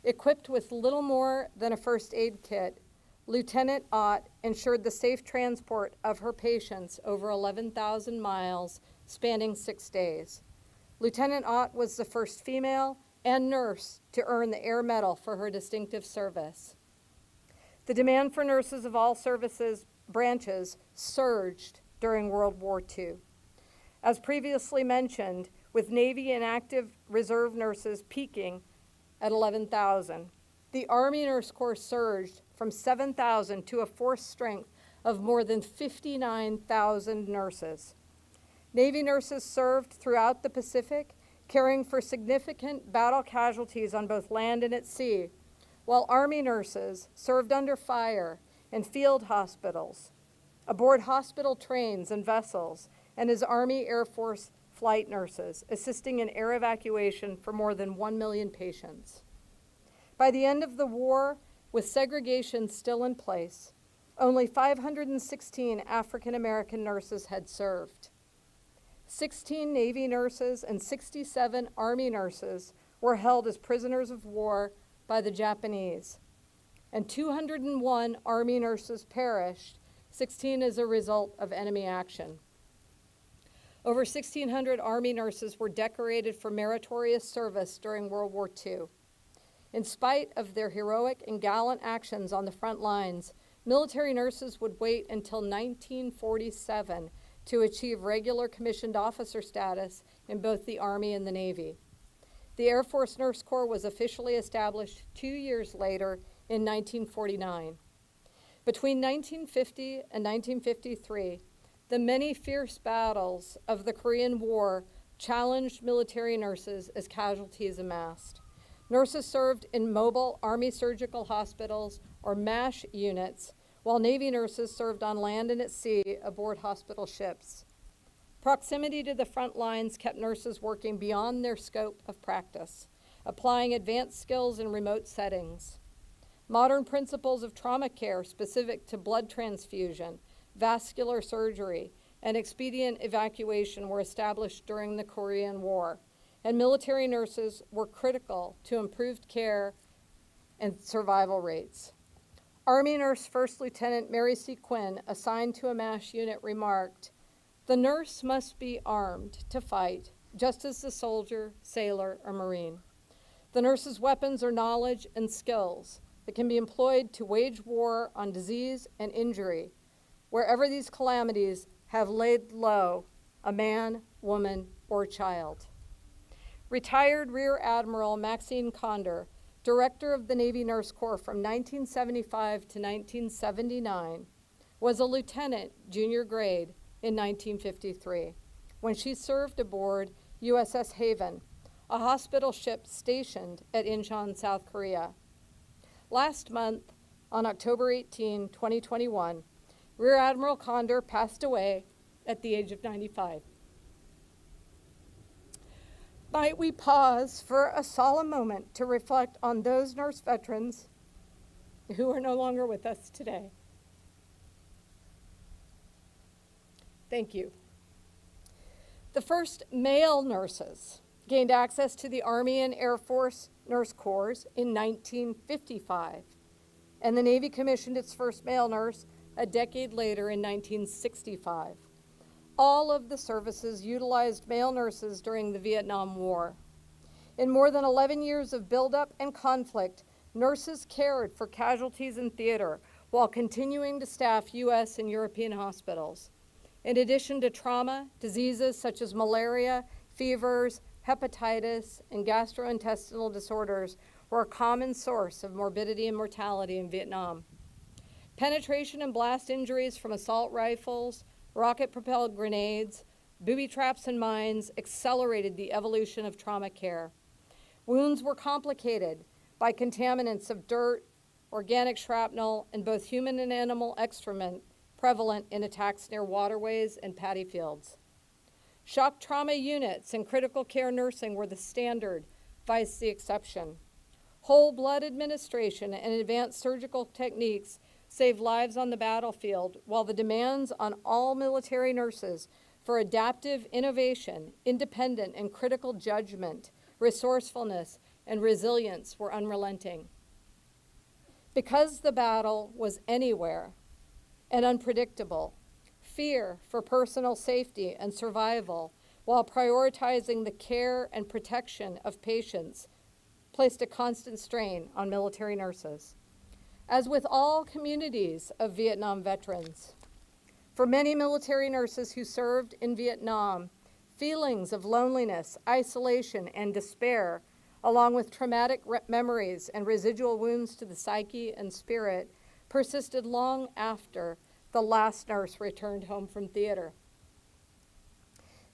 Equipped with little more than a first aid kit, Lieutenant Ott ensured the safe transport of her patients over 11,000 miles, spanning 6 days. Lieutenant Ott was the first female and nurse to earn the Air Medal for her distinctive service. The demand for nurses of all services branches surged during World War II. As previously mentioned, with Navy and active reserve nurses peaking at 11,000, the Army Nurse Corps surged from 7,000 to a force strength of more than 59,000 nurses. Navy nurses served throughout the Pacific, caring for significant battle casualties on both land and at sea, while Army nurses served under fire in field hospitals, aboard hospital trains and vessels, and as Army Air Force flight nurses, assisting in air evacuation for more than 1 million patients. By the end of the war, with segregation still in place, only 516 African American nurses had served. 16 Navy nurses and 67 Army nurses were held as prisoners of war by the Japanese, and 201 Army nurses perished, 16 as a result of enemy action. Over 1,600 Army nurses were decorated for meritorious service during World War II. In spite of their heroic and gallant actions on the front lines, military nurses would wait until 1947 to achieve regular commissioned officer status in both the Army and the Navy. The Air Force Nurse Corps was officially established 2 years later in 1949. Between 1950 and 1953, the many fierce battles of the Korean War challenged military nurses as casualties amassed. Nurses served in mobile Army surgical hospitals or MASH units, while Navy nurses served on land and at sea aboard hospital ships. Proximity to the front lines kept nurses working beyond their scope of practice, applying advanced skills in remote settings. Modern principles of trauma care specific to blood transfusion, vascular surgery, and expedient evacuation were established during the Korean War, and military nurses were critical to improved care and survival rates. Army Nurse First Lieutenant Mary C. Quinn, assigned to a MASH unit, remarked, "The nurse must be armed to fight, just as the soldier, sailor, or Marine. The nurse's weapons are knowledge and skills that can be employed to wage war on disease and injury, wherever these calamities have laid low a man, woman, or child." Retired Rear Admiral Maxine Condor, director of the Navy Nurse Corps from 1975 to 1979, was a lieutenant, junior grade, in 1953, when she served aboard USS Haven, a hospital ship stationed at Incheon, South Korea. Last month, on October 18, 2021, Rear Admiral Condor passed away at the age of 95. Might we pause for a solemn moment to reflect on those nurse veterans who are no longer with us today. Thank you. The first male nurses gained access to the Army and Air Force Nurse Corps in 1955, and the Navy commissioned its first male nurse a decade later in 1965. All of the services utilized male nurses during the Vietnam War. In more than 11 years of buildup and conflict, nurses cared for casualties in theater while continuing to staff U.S. and European hospitals. In addition to trauma, diseases such as malaria, fevers, hepatitis, and gastrointestinal disorders were a common source of morbidity and mortality in Vietnam. Penetration and blast injuries from assault rifles, rocket-propelled grenades, booby traps and mines accelerated the evolution of trauma care. Wounds were complicated by contaminants of dirt, organic shrapnel, and both human and animal excrement prevalent in attacks near waterways and paddy fields. Shock trauma units and critical care nursing were the standard, vice the exception. Whole blood administration and advanced surgical techniques saved lives on the battlefield, while the demands on all military nurses for adaptive innovation, independent and critical judgment, resourcefulness, and resilience were unrelenting. Because the battle was anywhere and unpredictable, fear for personal safety and survival, while prioritizing the care and protection of patients, placed a constant strain on military nurses. As with all communities of Vietnam veterans, for many military nurses who served in Vietnam, feelings of loneliness, isolation, and despair, along with traumatic memories and residual wounds to the psyche and spirit, persisted long after the last nurse returned home from theater.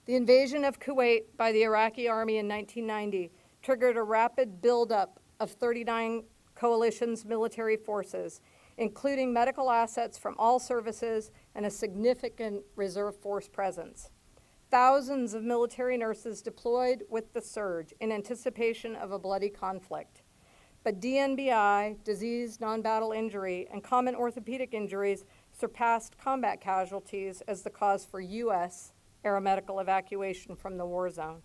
The invasion of Kuwait by the Iraqi army in 1990 triggered a rapid buildup of 39 coalition's military forces, including medical assets from all services and a significant reserve force presence. Thousands of military nurses deployed with the surge in anticipation of a bloody conflict. But DNBI, disease, non-battle injury, and common orthopedic injuries surpassed combat casualties as the cause for U.S. aeromedical evacuation from the war zone.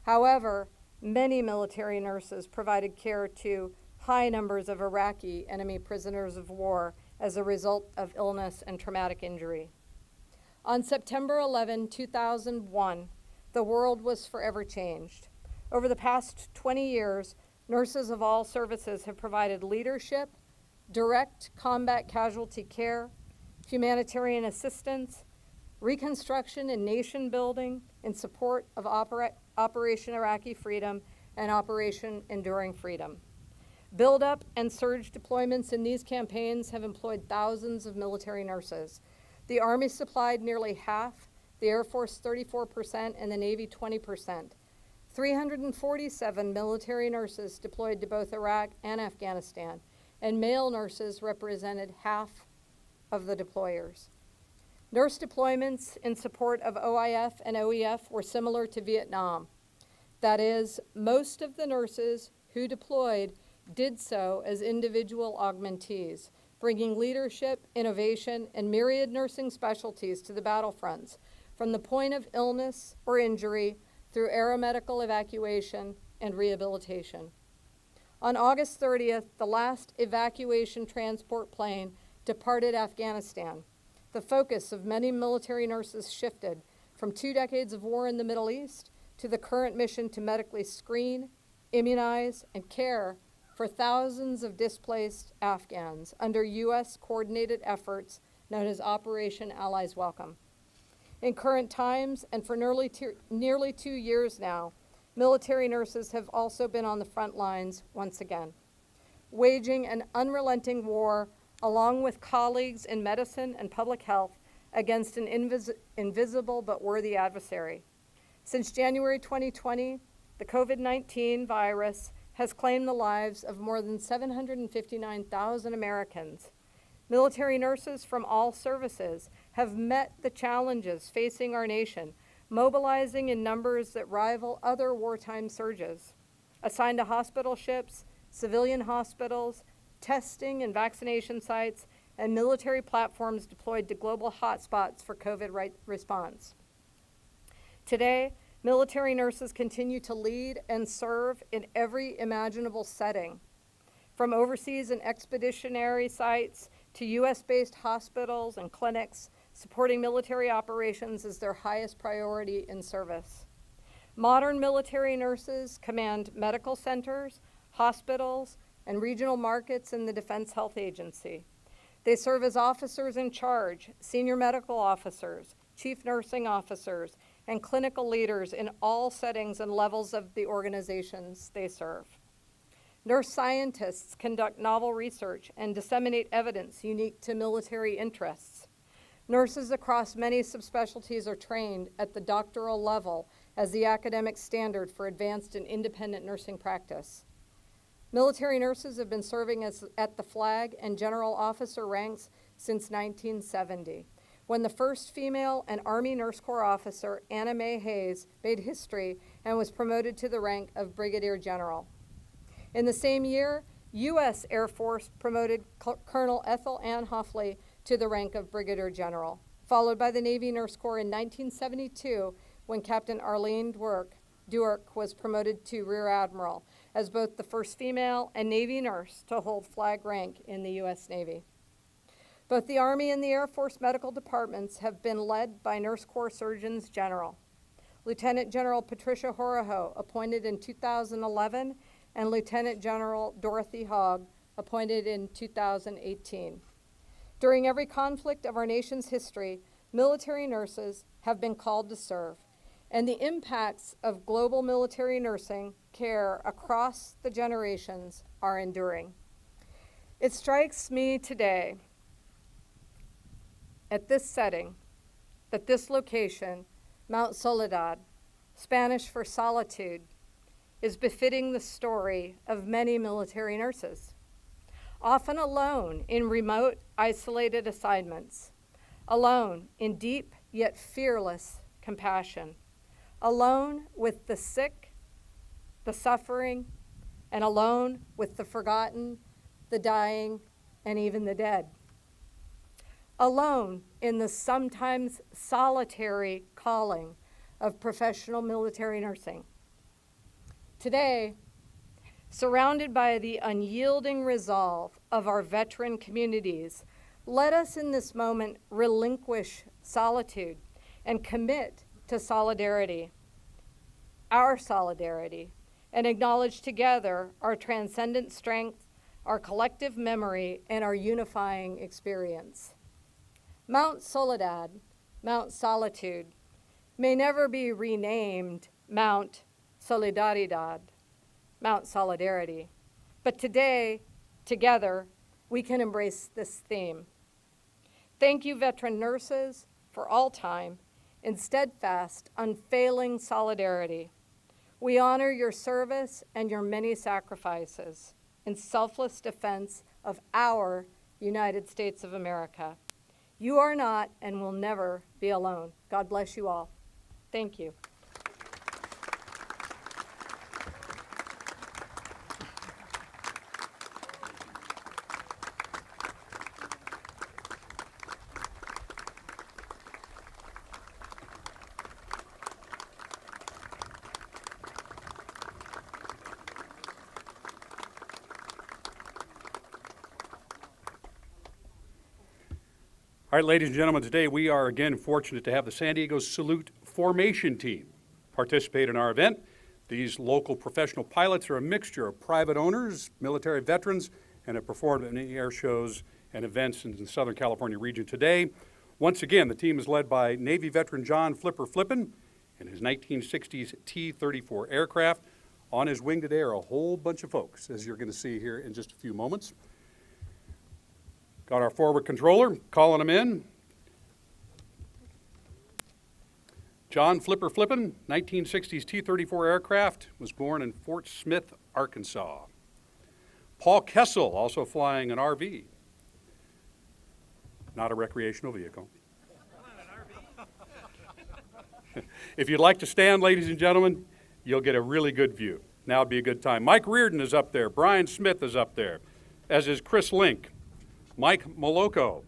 However, many military nurses provided care to high numbers of Iraqi enemy prisoners of war as a result of illness and traumatic injury. On September 11, 2001, the world was forever changed. Over the past 20 years, nurses of all services have provided leadership, direct combat casualty care, humanitarian assistance, reconstruction and nation building in support of Operation Iraqi Freedom and Operation Enduring Freedom. Build-up and surge deployments in these campaigns have employed thousands of military nurses. The Army supplied nearly half, the Air Force 34%, and the Navy 20%. 347 military nurses deployed to both Iraq and Afghanistan, and male nurses represented half of the deployers. Nurse deployments in support of OIF and OEF were similar to Vietnam. That is, most of the nurses who deployed did so as individual augmentees, bringing leadership, innovation, and myriad nursing specialties to the battlefronts, from the point of illness or injury through aeromedical evacuation and rehabilitation. On August 30th, the last evacuation transport plane departed Afghanistan. The focus of many military nurses shifted from 2 decades of war in the Middle East to the current mission to medically screen, immunize, and care for thousands of displaced Afghans under U.S. coordinated efforts known as Operation Allies Welcome. In current times, and for nearly 2 years now, military nurses have also been on the front lines once again, waging an unrelenting war along with colleagues in medicine and public health against an invisible but worthy adversary. Since January 2020, the COVID-19 virus has claimed the lives of more than 759,000 Americans. Military nurses from all services have met the challenges facing our nation, mobilizing in numbers that rival other wartime surges. Assigned to hospital ships, civilian hospitals, testing and vaccination sites, and military platforms deployed to global hotspots for COVID response. Today, military nurses continue to lead and serve in every imaginable setting, from overseas and expeditionary sites to U.S.-based hospitals and clinics. Supporting military operations is their highest priority in service. Modern military nurses command medical centers, hospitals, and regional markets in the Defense Health Agency. They serve as officers in charge, senior medical officers, chief nursing officers, and clinical leaders in all settings and levels of the organizations they serve. Nurse scientists conduct novel research and disseminate evidence unique to military interests. Nurses across many subspecialties are trained at the doctoral level as the academic standard for advanced and independent nursing practice. Military nurses have been serving at the flag and general officer ranks since 1970, when the first female and Army Nurse Corps officer, Anna Mae Hayes, made history and was promoted to the rank of Brigadier General. In the same year, U.S. Air Force promoted Colonel Ethel Ann Hoffley to the rank of Brigadier General, followed by the Navy Nurse Corps in 1972 when Captain Arlene Duerk was promoted to Rear Admiral as both the first female and Navy nurse to hold flag rank in the U.S. Navy. Both the Army and the Air Force medical departments have been led by Nurse Corps Surgeons General. Lieutenant General Patricia Horoho, appointed in 2011, and Lieutenant General Dorothy Hogg, appointed in 2018. During every conflict of our nation's history, military nurses have been called to serve, and the impacts of global military nursing care across the generations are enduring. It strikes me today, at this setting, that this location, Mount Soledad, Spanish for solitude, is befitting the story of many military nurses, often alone in remote, isolated assignments, alone in deep yet fearless compassion, alone with the sick, the suffering, and alone with the forgotten, the dying, and even the dead. Alone in the sometimes solitary calling of professional military nursing. Today, surrounded by the unyielding resolve of our veteran communities, let us in this moment relinquish solitude and commit to solidarity, our solidarity, and acknowledge together our transcendent strength, our collective memory, and our unifying experience. Mount Soledad, Mount Solitude, may never be renamed Mount Solidaridad, Mount Solidarity, but today, together, we can embrace this theme. Thank you, veteran nurses, for all time in steadfast, unfailing solidarity. We honor your service and your many sacrifices in selfless defense of our United States of America. You are not and will never be alone. God bless you all. Thank you. All right, ladies and gentlemen, today we are again fortunate to have the San Diego Salute Formation Team participate in our event. These local professional pilots are a mixture of private owners, military veterans, and have performed at many air shows and events in the Southern California region. Today, once again, the team is led by Navy veteran John Flipper Flippin in his 1960s T-34 aircraft. On his wing today are a whole bunch of folks, as you're going to see here in just a few moments. Got our forward controller calling them in. John Flipper Flippin, 1960s T-34 aircraft, was born in Fort Smith, Arkansas. Paul Kessel, also flying an RV. Not a recreational vehicle. If you'd like to stand, ladies and gentlemen, you'll get a really good view. Now would be a good time. Mike Reardon is up there. Brian Smith is up there. as is Chris Link, Mike Moloko,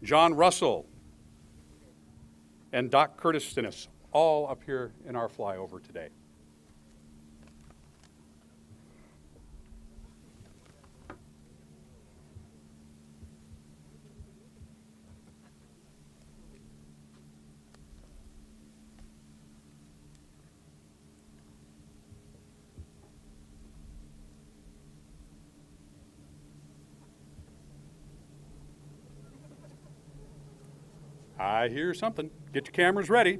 John Russell, and Doc Curtis Stinnis, all up here in our flyover today. I hear something. Get your cameras ready.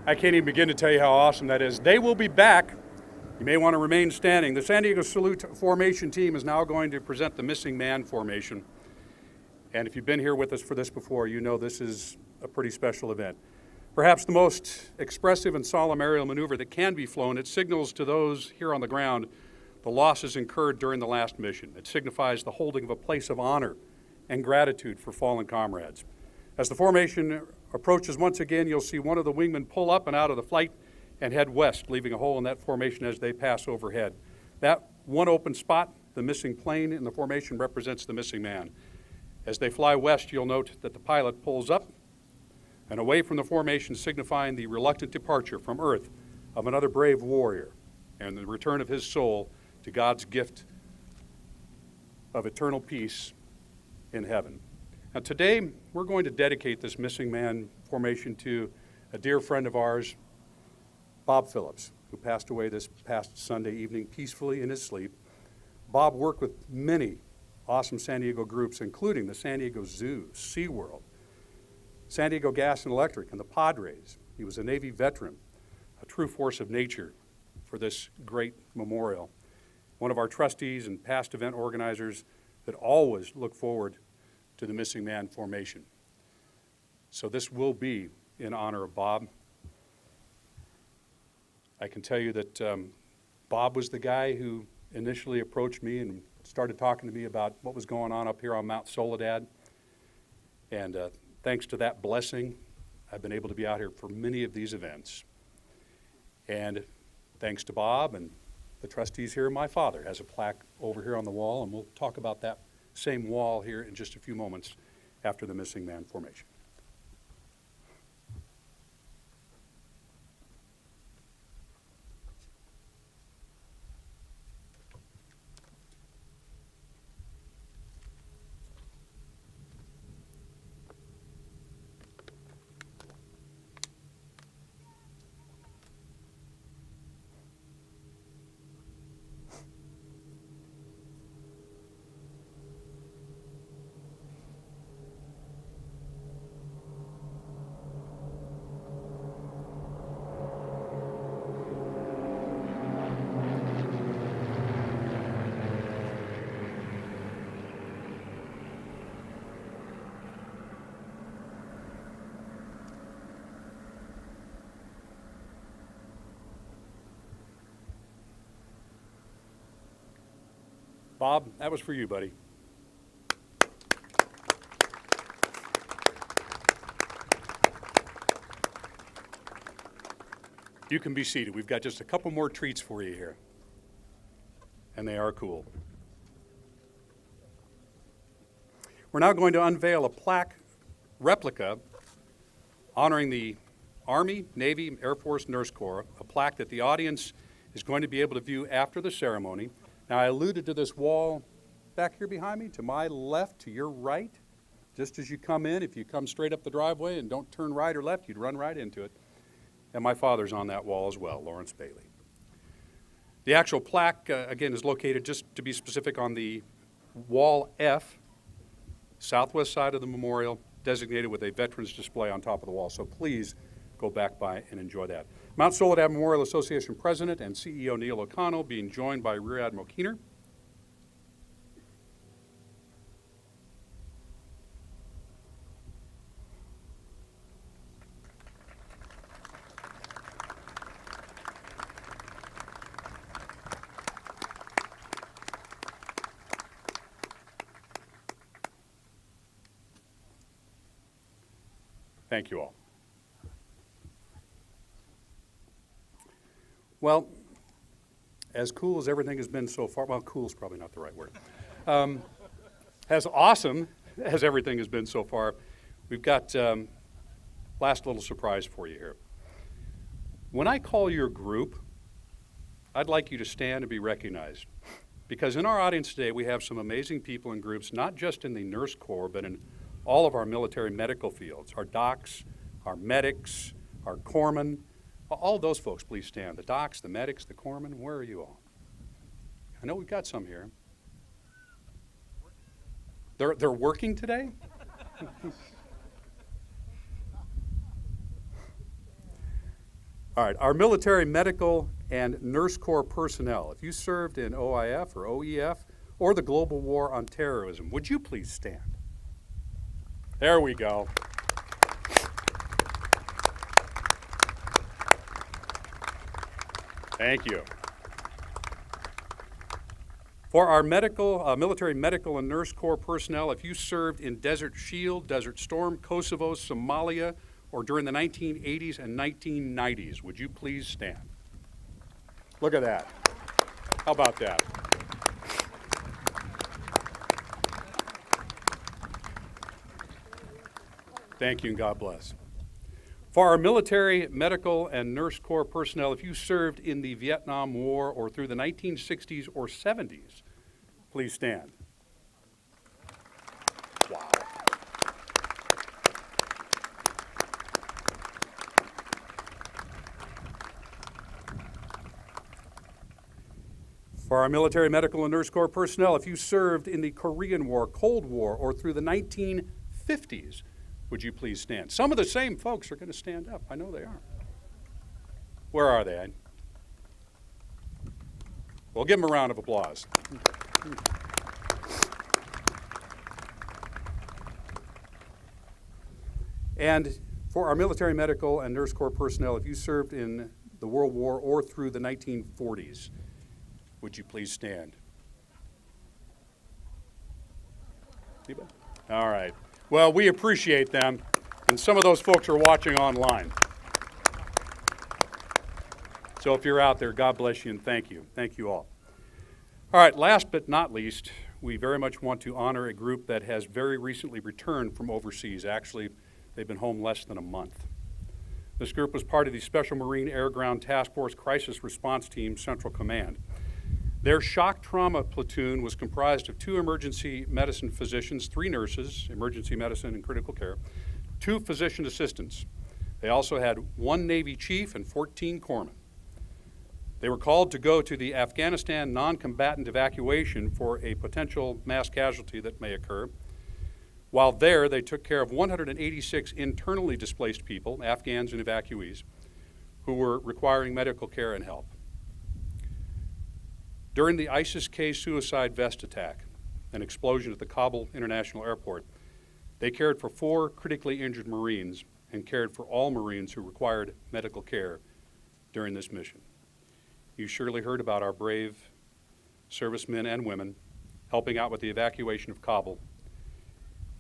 I can't even begin to tell you how awesome that is. They will be back. You may want to remain standing. The San Diego Salute formation team is now going to present the missing man formation. And if you've been here with us for this before, you know this is a pretty special event. Perhaps the most expressive and solemn aerial maneuver that can be flown. It signals to those here on the ground the losses incurred during the last mission. It signifies the holding of a place of honor and gratitude for fallen comrades. As the formation approaches once again, you'll see one of the wingmen pull up and out of the flight and head west, leaving a hole in that formation as they pass overhead. That one open spot, the missing plane in the formation, represents the missing man. As they fly west, you'll note that the pilot pulls up and away from the formation, signifying the reluctant departure from Earth of another brave warrior and the return of his soul to God's gift of eternal peace in heaven. Now today, we're going to dedicate this missing man formation to a dear friend of ours, Bob Phillips, who passed away this past Sunday evening peacefully in his sleep. Bob worked with many awesome San Diego groups, including the San Diego Zoo, SeaWorld, San Diego Gas and Electric, and the Padres. He was a Navy veteran, a true force of nature for this great memorial. One of our trustees and past event organizers that always look forward to the missing man formation. So this will be in honor of Bob. I can tell you that Bob was the guy who initially approached me and started talking to me about what was going on up here on Mount Soledad. And thanks to that blessing, I've been able to be out here for many of these events. And thanks to Bob and the trustees here, my father has a plaque over here on the wall, and we'll talk about that same wall here in just a few moments after the missing man formation. Bob, that was for you, buddy. You can be seated. We've got just a couple more treats for you here. And they are cool. We're now going to unveil a plaque replica honoring the Army, Navy, Air Force Nurse Corps, a plaque that the audience is going to be able to view after the ceremony. Now, I alluded to this wall back here behind me, to my left, to your right. Just as you come in, if you come straight up the driveway and don't turn right or left, you'd run right into it. And my father's on that wall as well, Lawrence Bailey. The actual plaque, again, is located, just to be specific, on the wall F, southwest side of the memorial, designated with a veterans display on top of the wall. So please go back by and enjoy that. Mount Soledad Memorial Association President and CEO Neil O'Connell, being joined by Rear Admiral Keener. Thank you all. Well, as cool as everything has been so far, well, cool is probably not the right word. As awesome as everything has been so far, we've got last little surprise for you here. When I call your group, I'd like you to stand and be recognized. Because in our audience today, we have some amazing people and groups, not just in the nurse corps, but in all of our military medical fields, our docs, our medics, our corpsmen. All those folks, please stand. The docs, the medics, the corpsmen, where are you all? I know we've got some here. They're working today? All right, our military medical and nurse corps personnel, if you served in OIF or OEF or the Global War on Terrorism, would you please stand? There we go. Thank you. For our military medical and nurse corps personnel, if you served in Desert Shield, Desert Storm, Kosovo, Somalia, or during the 1980s and 1990s, would you please stand? Look at that. How about that? Thank you and God bless. For our military, medical, and nurse corps personnel, if you served in the Vietnam War or through the 1960s or 70s, please stand. Wow. For our military, medical, and nurse corps personnel, if you served in the Korean War, Cold War, or through the 1950s, would you please stand? Some of the same folks are going to stand up. I know they are. Where are they? Well, give them a round of applause. And for our military, medical, and nurse corps personnel, if you served in the World War or through the 1940s, would you please stand? Anybody? All right. Well, we appreciate them, and some of those folks are watching online. So if you're out there, God bless you and thank you. Thank you all. All right, last but not least, we very much want to honor a group that has very recently returned from overseas. Actually, they've been home less than a month. This group was part of the Special Marine Air Ground Task Force Crisis Response Team Central Command. Their shock trauma platoon was comprised of 2 emergency medicine physicians, 3 nurses, emergency medicine and critical care, 2 physician assistants. They also had 1 Navy chief and 14 corpsmen. They were called to go to the Afghanistan non-combatant evacuation for a potential mass casualty that may occur. While there, they took care of 186 internally displaced people, Afghans and evacuees, who were requiring medical care and help. During the ISIS-K suicide vest attack, an explosion at the Kabul International Airport, they cared for 4 critically injured Marines and cared for all Marines who required medical care during this mission. You surely heard about our brave servicemen and women helping out with the evacuation of Kabul,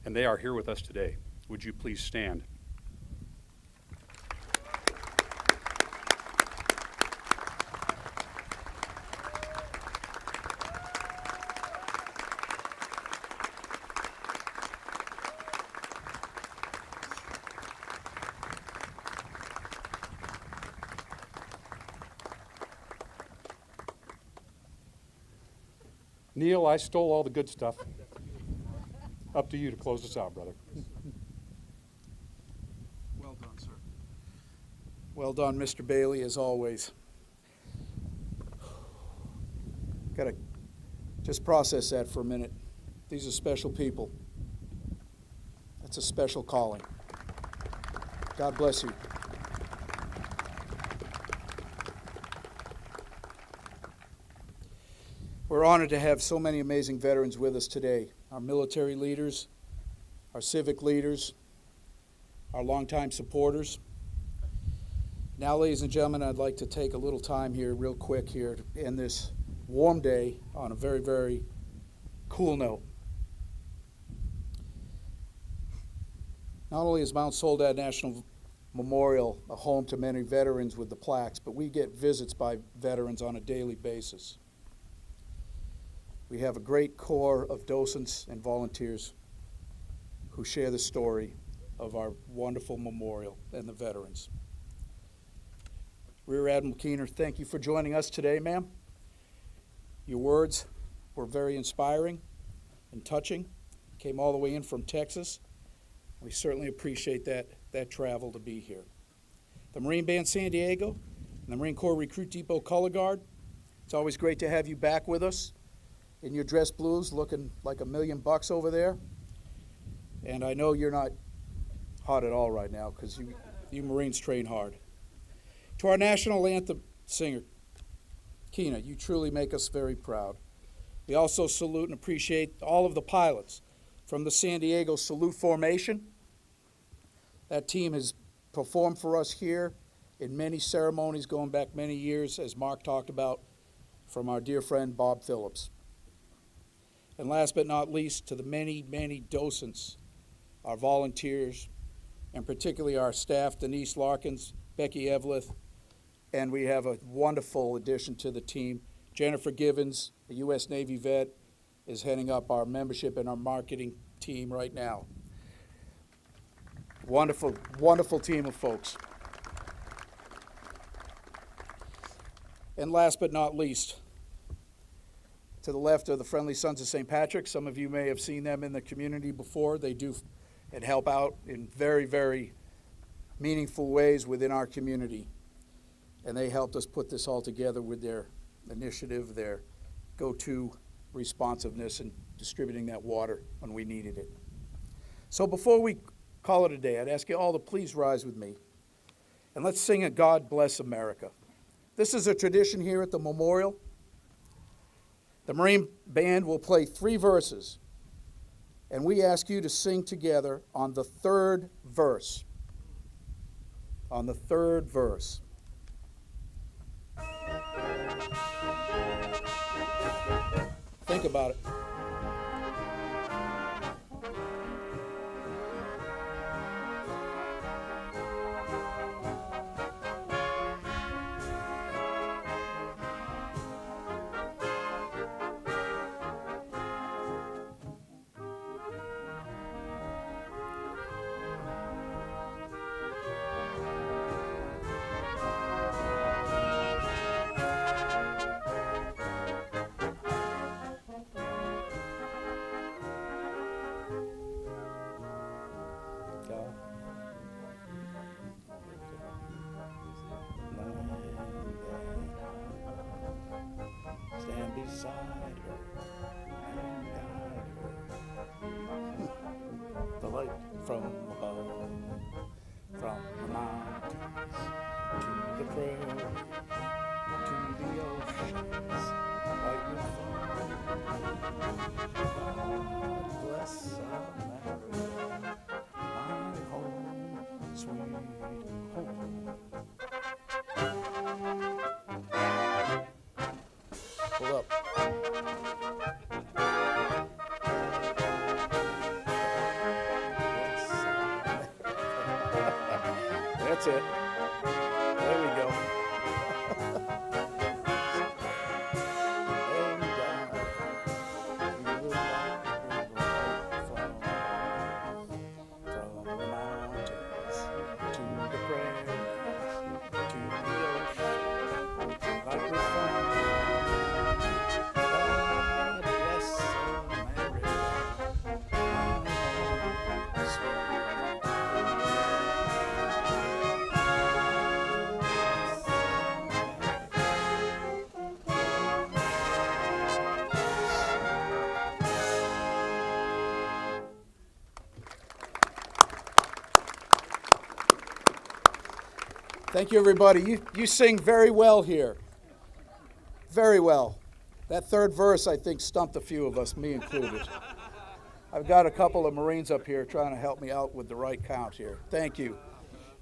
and they are here with us today. Would you please stand? Neil, I stole all the good stuff. Up to you to close us out, brother. Well done, sir. Well done, Mr. Bailey, as always. Got to just process that for a minute. These are special people. That's a special calling. God bless you. We're honored to have so many amazing veterans with us today. Our military leaders, our civic leaders, our longtime supporters. Now, ladies and gentlemen, I'd like to take a little time here, real quick here, to end this warm day on a very, very cool note. Not only is Mount Soledad National Memorial a home to many veterans with the plaques, but we get visits by veterans on a daily basis. We have a great core of docents and volunteers who share the story of our wonderful memorial and the veterans. Rear Admiral Keener, thank you for joining us today, ma'am. Your words were very inspiring and touching. Came all the way in from Texas. We certainly appreciate that travel to be here. The Marine Band San Diego and the Marine Corps Recruit Depot Color Guard, it's always great to have you back with us in your dress blues, looking like $1,000,000 over there. And I know you're not hot at all right now because you Marines train hard. To our national anthem singer, Keena, you truly make us very proud. We also salute and appreciate all of the pilots from the San Diego Salute Formation. That team has performed for us here in many ceremonies going back many years, as Mark talked about, from our dear friend Bob Phillips. And last but not least, to the many, many docents, our volunteers, and particularly our staff, Denise Larkins, Becky Evlith, and we have a wonderful addition to the team. Jennifer Givens, a U.S. Navy vet, is heading up our membership and our marketing team right now. Wonderful, wonderful team of folks. And last but not least, to the left are the Friendly Sons of St. Patrick. Some of you may have seen them in the community before. They do and help out in very, very meaningful ways within our community. And they helped us put this all together with their initiative, their go-to responsiveness in distributing that water when we needed it. So before we call it a day, I'd ask you all to please rise with me and let's sing a God Bless America. This is a tradition here at the memorial. The Marine Band will play 3 verses, and we ask you to sing together on the 3rd verse. On the 3rd verse. Think about it. Stand beside her and guide her. The light from above, from the mountains to the prairie, to the oceans, white with foam. God bless America, my home, sweet home. Hold up. That's it. There we go. From the mountains to the prairies, to the ocean, like we're Thank you, everybody. You sing very well here. Very well. That 3rd verse, I think, stumped a few of us, me included. I've got a couple of Marines up here trying to help me out with the right count here. Thank you.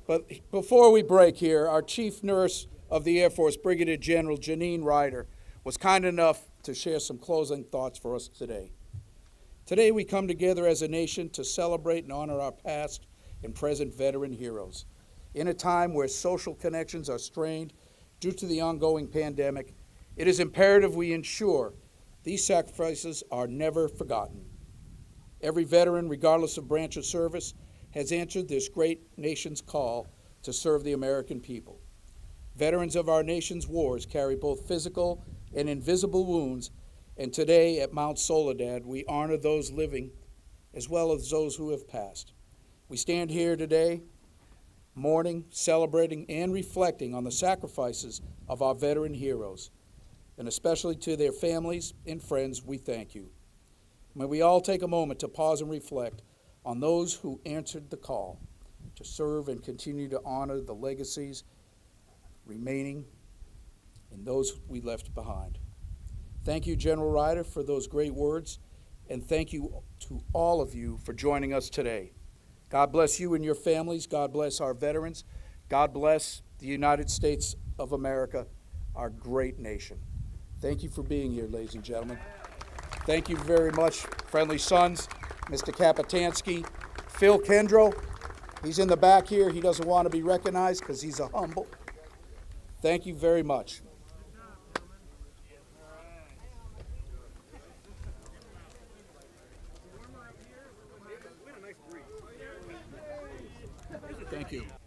But before we break here, our Chief Nurse of the Air Force, Brigadier General Janine Ryder, was kind enough to share some closing thoughts for us today. Today we come together as a nation to celebrate and honor our past and present veteran heroes. In a time where social connections are strained due to the ongoing pandemic, it is imperative we ensure these sacrifices are never forgotten. Every veteran, regardless of branch of service, has answered this great nation's call to serve the American people. Veterans of our nation's wars carry both physical and invisible wounds, and today at Mount Soledad, we honor those living as well as those who have passed. We stand here today mourning, celebrating, and reflecting on the sacrifices of our veteran heroes, and especially to their families and friends, we thank you. May we all take a moment to pause and reflect on those who answered the call to serve and continue to honor the legacies remaining in those we left behind. Thank you, General Ryder, for those great words, and thank you to all of you for joining us today. God bless you and your families. God bless our veterans. God bless the United States of America, our great nation. Thank you for being here, ladies and gentlemen. Thank you very much, friendly sons, Mr. Kapitansky, Phil Kendro. He's in the back here. He doesn't want to be recognized because he's a humble. Thank you very much. Thank you.